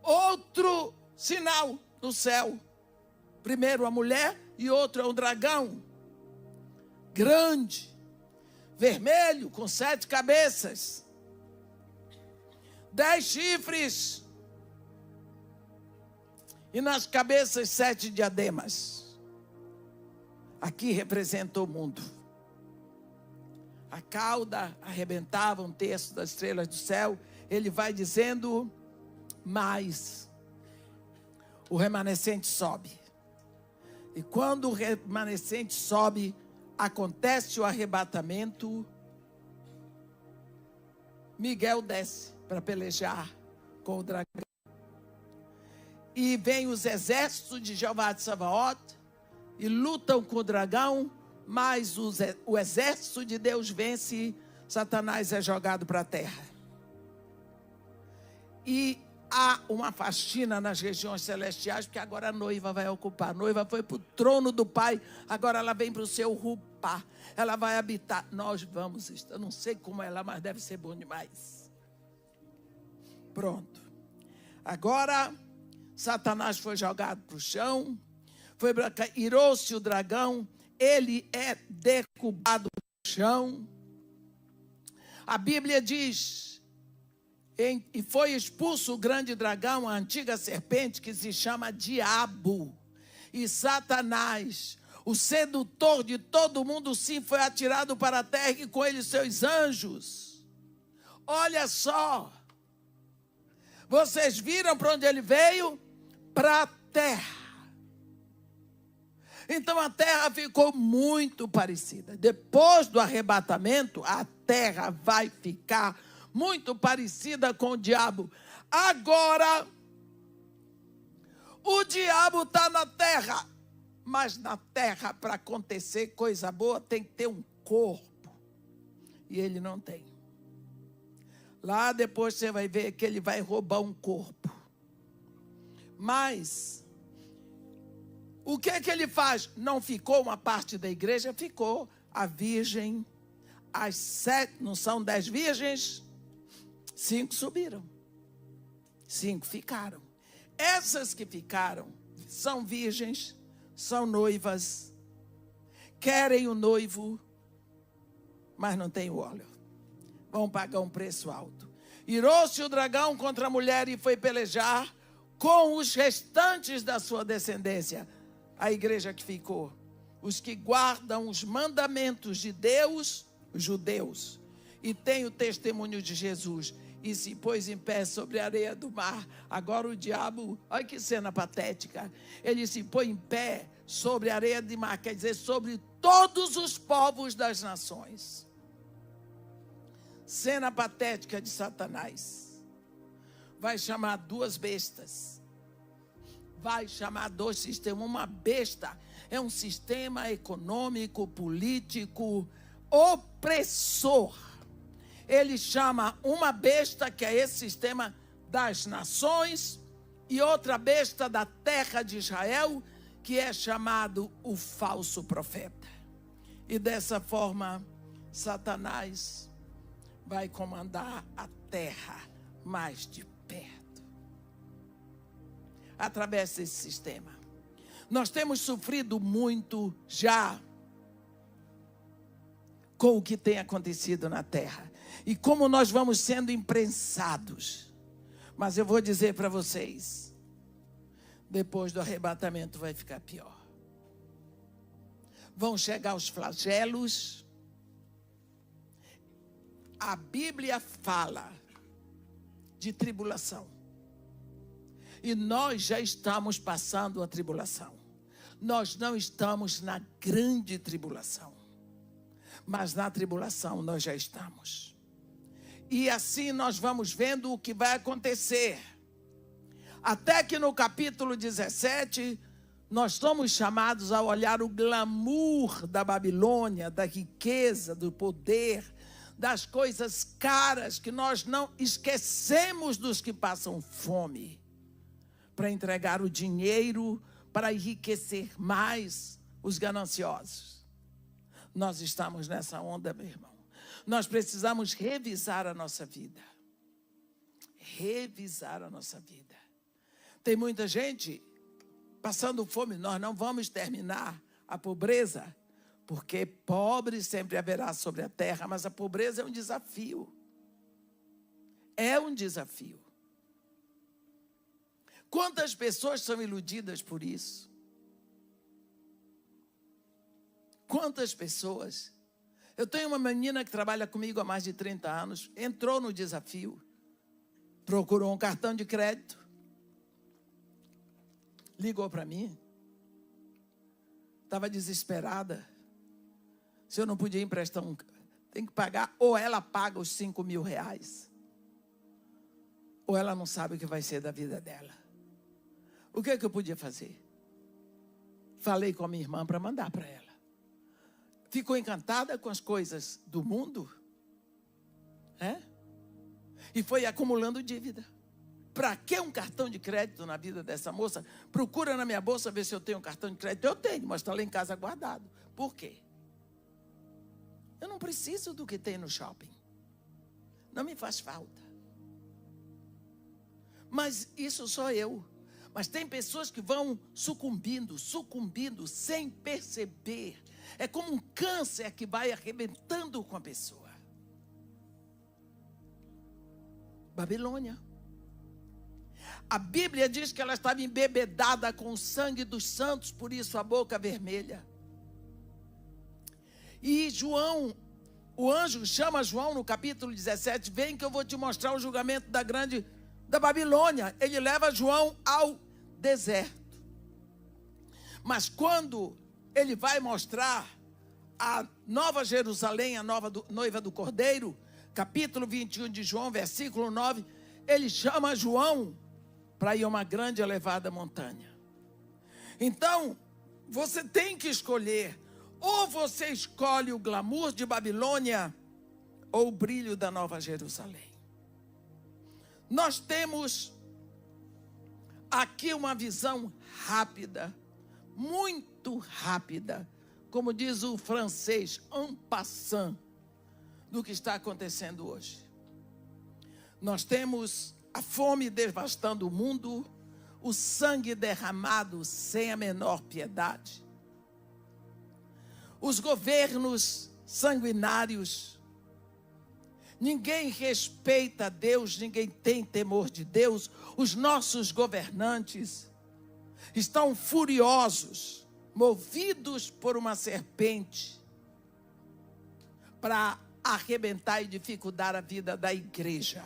Outro sinal no céu. Primeiro a mulher e outro é um dragão. Grande, vermelho, com 7 cabeças. 10 chifres. E nas cabeças 7 diademas. Aqui representa o mundo. A cauda arrebentava 1/3 das estrelas do céu. Ele vai dizendo, mas o remanescente sobe. E quando o remanescente sobe, acontece o arrebatamento. Miguel desce para pelejar com o dragão. E vem os exércitos de Jeová de Sabaoth e lutam com o dragão, mas o exército de Deus vence, Satanás é jogado para a terra. E há uma faxina nas regiões celestiais, porque agora a noiva vai ocupar. A noiva foi para o trono do Pai, agora ela vem para o seu rupá. Ela vai habitar. Nós vamos estar. Eu não sei como é lá, mas deve ser bom demais. Pronto. Agora, Satanás foi jogado para o chão, irou-se o dragão, ele é derrubado no chão. A Bíblia diz, e foi expulso o grande dragão, a antiga serpente, que se chama Diabo, e Satanás, o sedutor de todo mundo, sim, foi atirado para a terra e com ele seus anjos. Olha só, vocês viram para onde ele veio? Para a terra. Então a terra ficou muito parecida. Depois do arrebatamento, a terra vai ficar muito parecida com o diabo. Agora, o diabo está na terra. Mas na terra, para acontecer coisa boa, tem que ter um corpo. E ele não tem. Lá depois você vai ver que ele vai roubar um corpo. Mas o que é que ele faz? Não ficou uma parte da igreja? Ficou a virgem, as 7, não são 10 virgens? 5 subiram. 5 ficaram. Essas que ficaram são virgens, são noivas, querem o noivo, mas não tem o óleo. Vão pagar um preço alto. Irou-se o dragão contra a mulher e foi pelejar com os restantes da sua descendência. A igreja que ficou, os que guardam os mandamentos de Deus, os judeus, e tem o testemunho de Jesus, e se pôs em pé sobre a areia do mar. Agora o diabo, olha que cena patética, ele se põe em pé sobre a areia do mar, quer dizer, sobre todos os povos das nações. Cena patética de Satanás. Vai chamar 2 bestas. Vai chamar 2 sistemas. Uma besta é um sistema econômico, político, opressor. Ele chama uma besta, que é esse sistema das nações, e outra besta da terra de Israel, que é chamado o falso profeta. E dessa forma, Satanás vai comandar a terra mais de perto. Através desse sistema. Nós temos sofrido muito já com o que tem acontecido na terra. E como nós vamos sendo imprensados. Mas eu vou dizer para vocês, depois do arrebatamento vai ficar pior. Vão chegar os flagelos. A Bíblia fala de tribulação. E nós já estamos passando a tribulação. Nós não estamos na grande tribulação. Mas na tribulação nós já estamos. E assim nós vamos vendo o que vai acontecer. Até que no capítulo 17, nós somos chamados a olhar o glamour da Babilônia, da riqueza, do poder, das coisas caras, que nós não esquecemos dos que passam fome, para entregar o dinheiro, para enriquecer mais os gananciosos. Nós estamos nessa onda, meu irmão. Nós precisamos revisar a nossa vida. Revisar a nossa vida. Tem muita gente passando fome. Nós não vamos terminar a pobreza, porque pobre sempre haverá sobre a terra, mas a pobreza é um desafio. É um desafio. Quantas pessoas são iludidas por isso? Quantas pessoas? Eu tenho uma menina que trabalha comigo há mais de 30 anos, entrou no desafio, procurou um cartão de crédito, ligou para mim, estava desesperada, se eu não podia emprestar tem que pagar, ou ela paga os 5 mil reais, ou ela não sabe o que vai ser da vida dela. O que é que eu podia fazer? Falei com a minha irmã para mandar para ela. Ficou encantada com as coisas do mundo, e foi acumulando dívida. Para que um cartão de crédito na vida dessa moça? Procura na minha bolsa ver se eu tenho um cartão de crédito. Eu tenho, mas está lá em casa guardado. Por quê? Eu não preciso do que tem no shopping. Não me faz falta. Mas isso sou eu. Mas tem pessoas que vão sucumbindo sem perceber. É como um câncer que vai arrebentando com a pessoa. Babilônia. A Bíblia diz que ela estava embebedada com o sangue dos santos, por isso a boca vermelha. E João, o anjo chama João no capítulo 17, vem que eu vou te mostrar o julgamento da Babilônia. Ele leva João ao deserto. Mas quando ele vai mostrar a Nova Jerusalém, a noiva do Cordeiro, capítulo 21 de João, versículo 9, ele chama João para ir a uma grande elevada montanha. Então, você tem que escolher, ou você escolhe o glamour de Babilônia, ou o brilho da Nova Jerusalém. Nós temos aqui uma visão rápida, muito rápida, como diz o francês, en passant, do que está acontecendo hoje. Nós temos a fome devastando o mundo, o sangue derramado sem a menor piedade, os governos sanguinários, ninguém respeita Deus, ninguém tem temor de Deus, os nossos governantes estão furiosos, movidos por uma serpente, para arrebentar e dificultar a vida da igreja.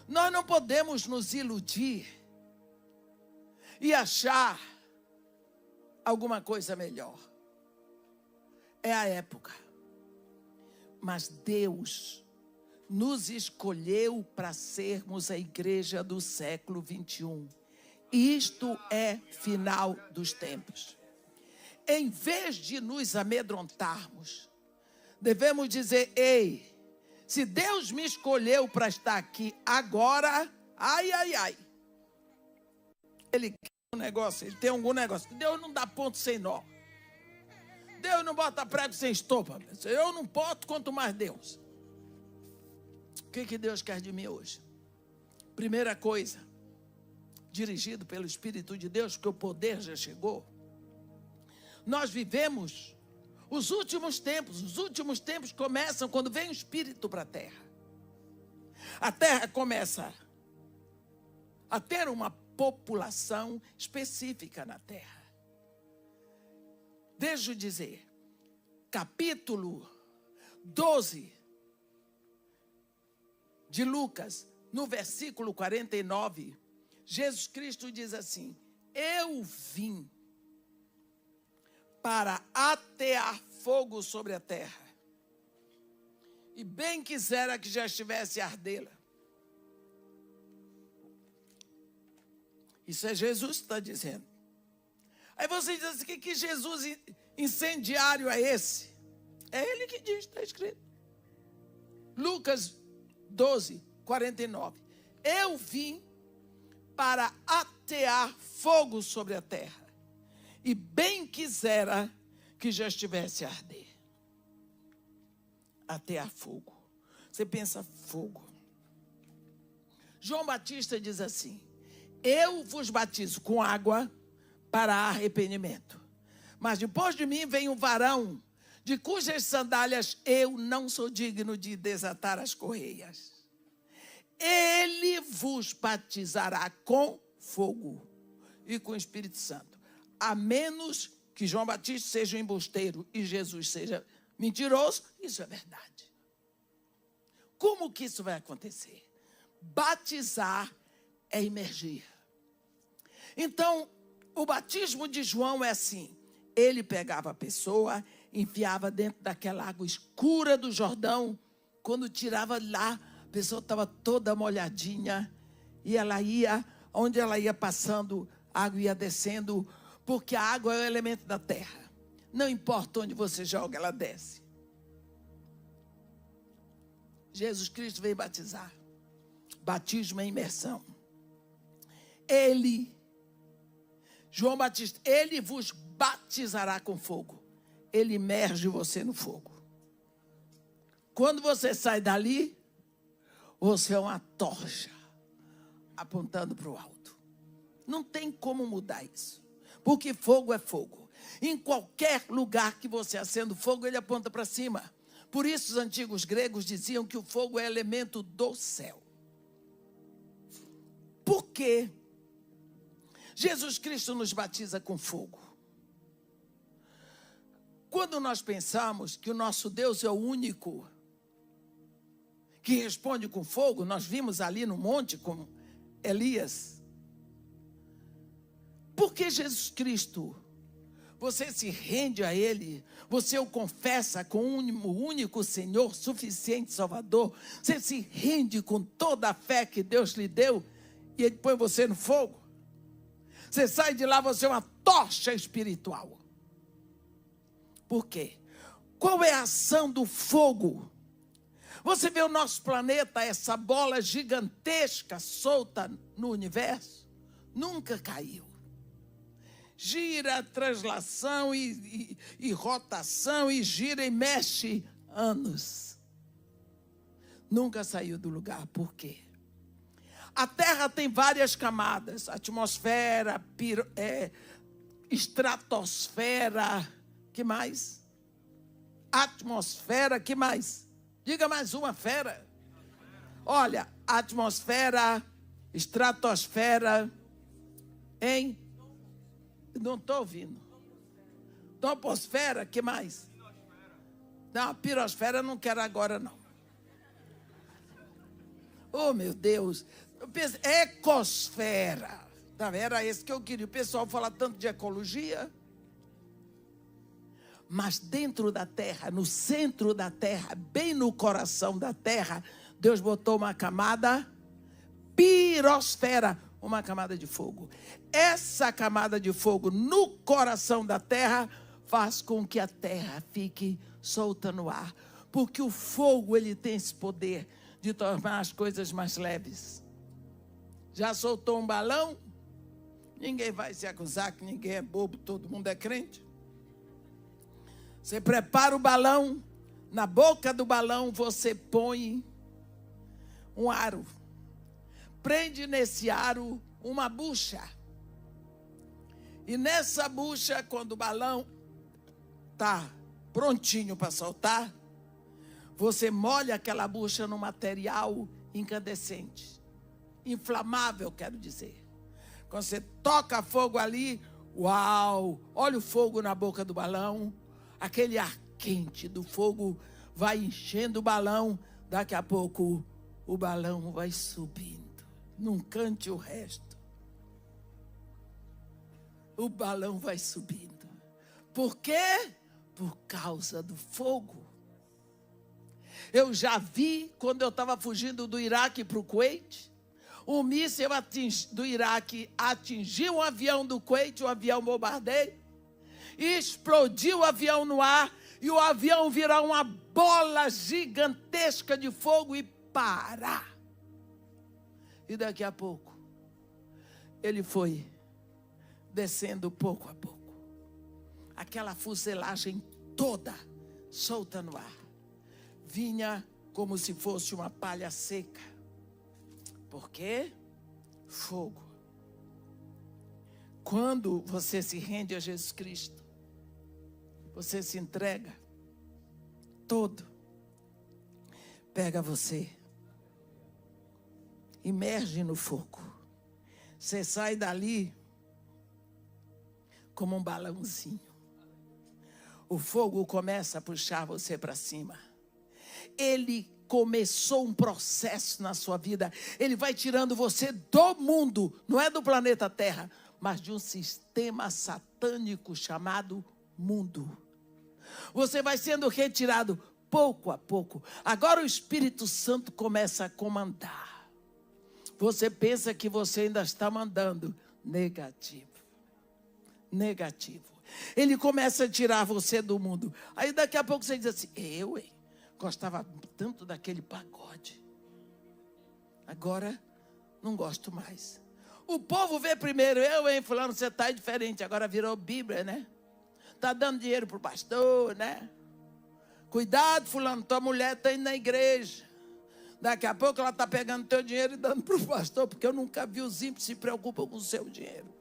Nós não podemos nos iludir e achar alguma coisa melhor. É a época. Mas Deus nos escolheu para sermos a igreja do século 21. Isto é final dos tempos. Em vez de nos amedrontarmos, devemos dizer, ei, se Deus me escolheu para estar aqui agora, ai. Ele quer um negócio, ele tem algum negócio. Deus não dá ponto sem nó. Deus não bota prego sem estopa. Eu não boto, quanto mais Deus. O que Deus quer de mim hoje? Primeira coisa, dirigido pelo Espírito de Deus, porque o poder já chegou. Nós vivemos os últimos tempos começam quando vem o Espírito para a terra. A terra começa a ter uma população específica na terra. Deixa eu dizer, capítulo 12 de Lucas, no versículo 49, Jesus Cristo diz assim, eu vim para atear fogo sobre a terra, e bem quisera que já estivesse a ardê-la. Isso é Jesus que está dizendo. Aí você diz assim, que Jesus incendiário é esse? É ele que diz, está escrito. Lucas 12, 49. Eu vim para atear fogo sobre a terra, e bem quisera que já estivesse a arder. Atear fogo. Você pensa fogo. João Batista diz assim, eu vos batizo com água para arrependimento, mas depois de mim vem um varão, de cujas sandálias eu não sou digno de desatar as correias. Ele vos batizará com fogo e com o Espírito Santo, a menos que João Batista seja um embusteiro e Jesus seja mentiroso. Isso é verdade. Como que isso vai acontecer? Batizar é imergir. Então, o batismo de João é assim, ele pegava a pessoa, enfiava dentro daquela água escura do Jordão, quando tirava lá, a pessoa estava toda molhadinha, e ela ia, onde ela ia passando, a água ia descendo, porque a água é o elemento da terra. Não importa onde você joga, ela desce. Jesus Cristo veio batizar. Batismo é imersão. ele, João Batista, ele vos batizará com fogo. Ele imerge você no fogo. Quando você sai dali, você é uma tocha apontando para o alto. Não tem como mudar isso. Porque fogo é fogo. Em qualquer lugar que você acenda o fogo, ele aponta para cima. Por isso os antigos gregos diziam que o fogo é elemento do céu. Por quê? Jesus Cristo nos batiza com fogo. Quando nós pensamos que o nosso Deus é o único que responde com fogo, nós vimos ali no monte com Elias. Porque Jesus Cristo, você se rende a Ele, você o confessa com o único Senhor, suficiente Salvador, você se rende com toda a fé que Deus lhe deu, e Ele põe você no fogo. Você sai de lá, você é uma tocha espiritual. Por quê? Qual é a ação do fogo? Você vê o nosso planeta, essa bola gigantesca solta no universo, nunca caiu. Gira, translação e rotação, e gira e mexe anos. Nunca saiu do lugar. Por quê? A Terra tem várias camadas. Atmosfera, estratosfera, que mais? Atmosfera, que mais? Diga mais uma fera. Olha, atmosfera, estratosfera, hein? Não estou ouvindo. Troposfera, que mais? Não, pirosfera eu não quero agora, não. Oh, meu Deus. Eu pensei, ecosfera. Tá, era esse que eu queria. O pessoal fala tanto de ecologia. Mas dentro da terra, no centro da terra, bem no coração da terra, Deus botou uma camada pirosfera, uma camada de fogo. Essa camada de fogo no coração da terra faz com que a terra fique solta no ar. Porque o fogo, ele tem esse poder de tornar as coisas mais leves. Já soltou um balão? Ninguém vai se acusar que ninguém é bobo, todo mundo é crente. Você prepara o balão, na boca do balão você põe um aro. Prende nesse aro uma bucha. E nessa bucha, quando o balão está prontinho para soltar, você molha aquela bucha num material incandescente. Inflamável, quero dizer. Quando você toca fogo ali, uau! Olha o fogo na boca do balão. Aquele ar quente do fogo vai enchendo o balão. Daqui a pouco o balão vai subindo. Não cante o resto. O balão vai subindo. Por quê? Por causa do fogo. Eu já vi, quando eu estava fugindo do Iraque para o Kuwait, um míssil do Iraque atingiu um avião do Kuwait, um avião bombardeio, e explodiu o avião no ar, e o avião virar uma bola gigantesca de fogo e parar. E daqui a pouco, ele foi descendo pouco a pouco. Aquela fuselagem toda solta no ar. Vinha como se fosse uma palha seca. Por quê? Fogo. Quando você se rende a Jesus Cristo, você se entrega todo. Pega você, imerge no fogo. Você sai dali como um balãozinho. O fogo começa a puxar você para cima. Ele começou um processo na sua vida. Ele vai tirando você do mundo, não é do planeta Terra, mas de um sistema satânico chamado mundo. Você vai sendo retirado pouco a pouco. Agora o Espírito Santo começa a comandar. Você pensa que você ainda está mandando. Negativo. Negativo. Ele começa a tirar você do mundo. Aí daqui a pouco você diz assim, gostava tanto daquele pagode. Agora não gosto mais. O povo vê primeiro, eu, hein, fulano, você está diferente, agora virou Bíblia, né? Está dando dinheiro para o pastor, né? Cuidado, fulano, tua mulher está indo na igreja. Daqui a pouco ela está pegando teu dinheiro e dando para o pastor, porque eu nunca vi os ímpios se preocupam com o seu dinheiro.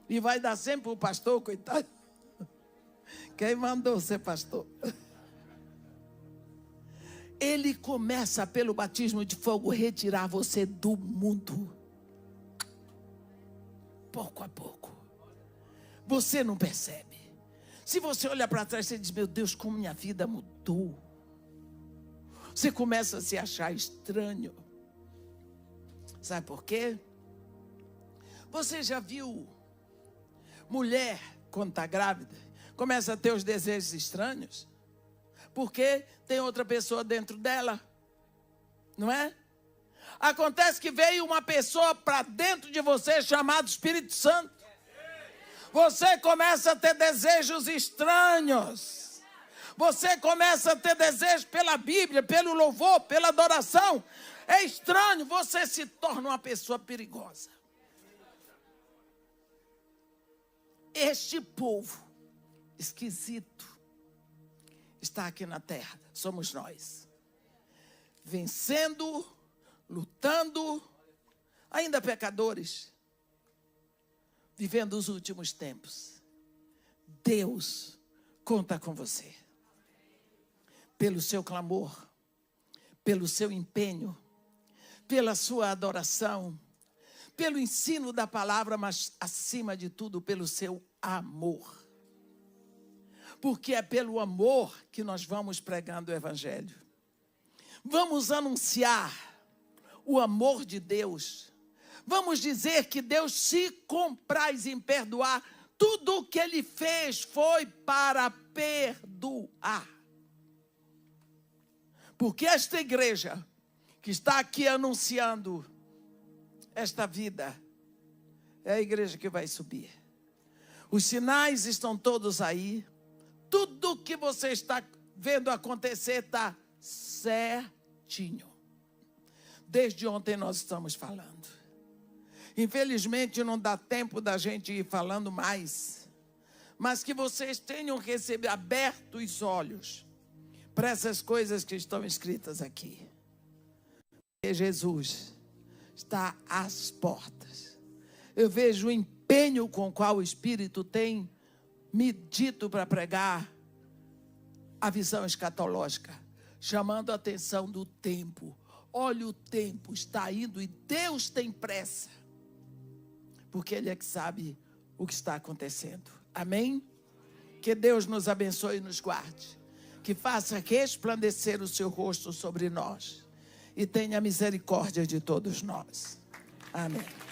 E vai dar sempre para o pastor, coitado. Quem mandou ser pastor? Ele começa pelo batismo de fogo retirar você do mundo. Pouco a pouco. Você não percebe. Se você olhar para trás, você diz, meu Deus, como minha vida mudou. Você começa a se achar estranho. Sabe por quê? Você já viu mulher, quando está grávida, começa a ter os desejos estranhos? Porque tem outra pessoa dentro dela. Não é? Acontece que veio uma pessoa para dentro de você chamada Espírito Santo. Você começa a ter desejos estranhos. Você começa a ter desejos pela Bíblia, pelo louvor, pela adoração. É estranho, você se torna uma pessoa perigosa. Este povo esquisito está aqui na terra, somos nós. Vencendo, lutando, ainda pecadores, vivendo os últimos tempos. Deus conta com você. Pelo seu clamor, pelo seu empenho, pela sua adoração, pelo ensino da palavra, mas acima de tudo, pelo seu amor. Porque é pelo amor que nós vamos pregando o Evangelho. Vamos anunciar o amor de Deus. Vamos dizer que Deus se compraz em perdoar. Tudo o que Ele fez foi para perdoar. Porque esta igreja que está aqui anunciando esta vida é a igreja que vai subir. Os sinais estão todos aí. Tudo que você está vendo acontecer está certinho. Desde ontem nós estamos falando. Infelizmente não dá tempo da gente ir falando mais. Mas que vocês tenham recebido, aberto os olhos para essas coisas que estão escritas aqui. Porque Jesus está às portas. Eu vejo o empenho com o qual o Espírito tem me dito para pregar a visão escatológica, chamando a atenção do tempo. Olha, o tempo está indo e Deus tem pressa, porque Ele é que sabe o que está acontecendo. Amém? Que Deus nos abençoe e nos guarde, que faça resplandecer o seu rosto sobre nós e tenha misericórdia de todos nós. Amém.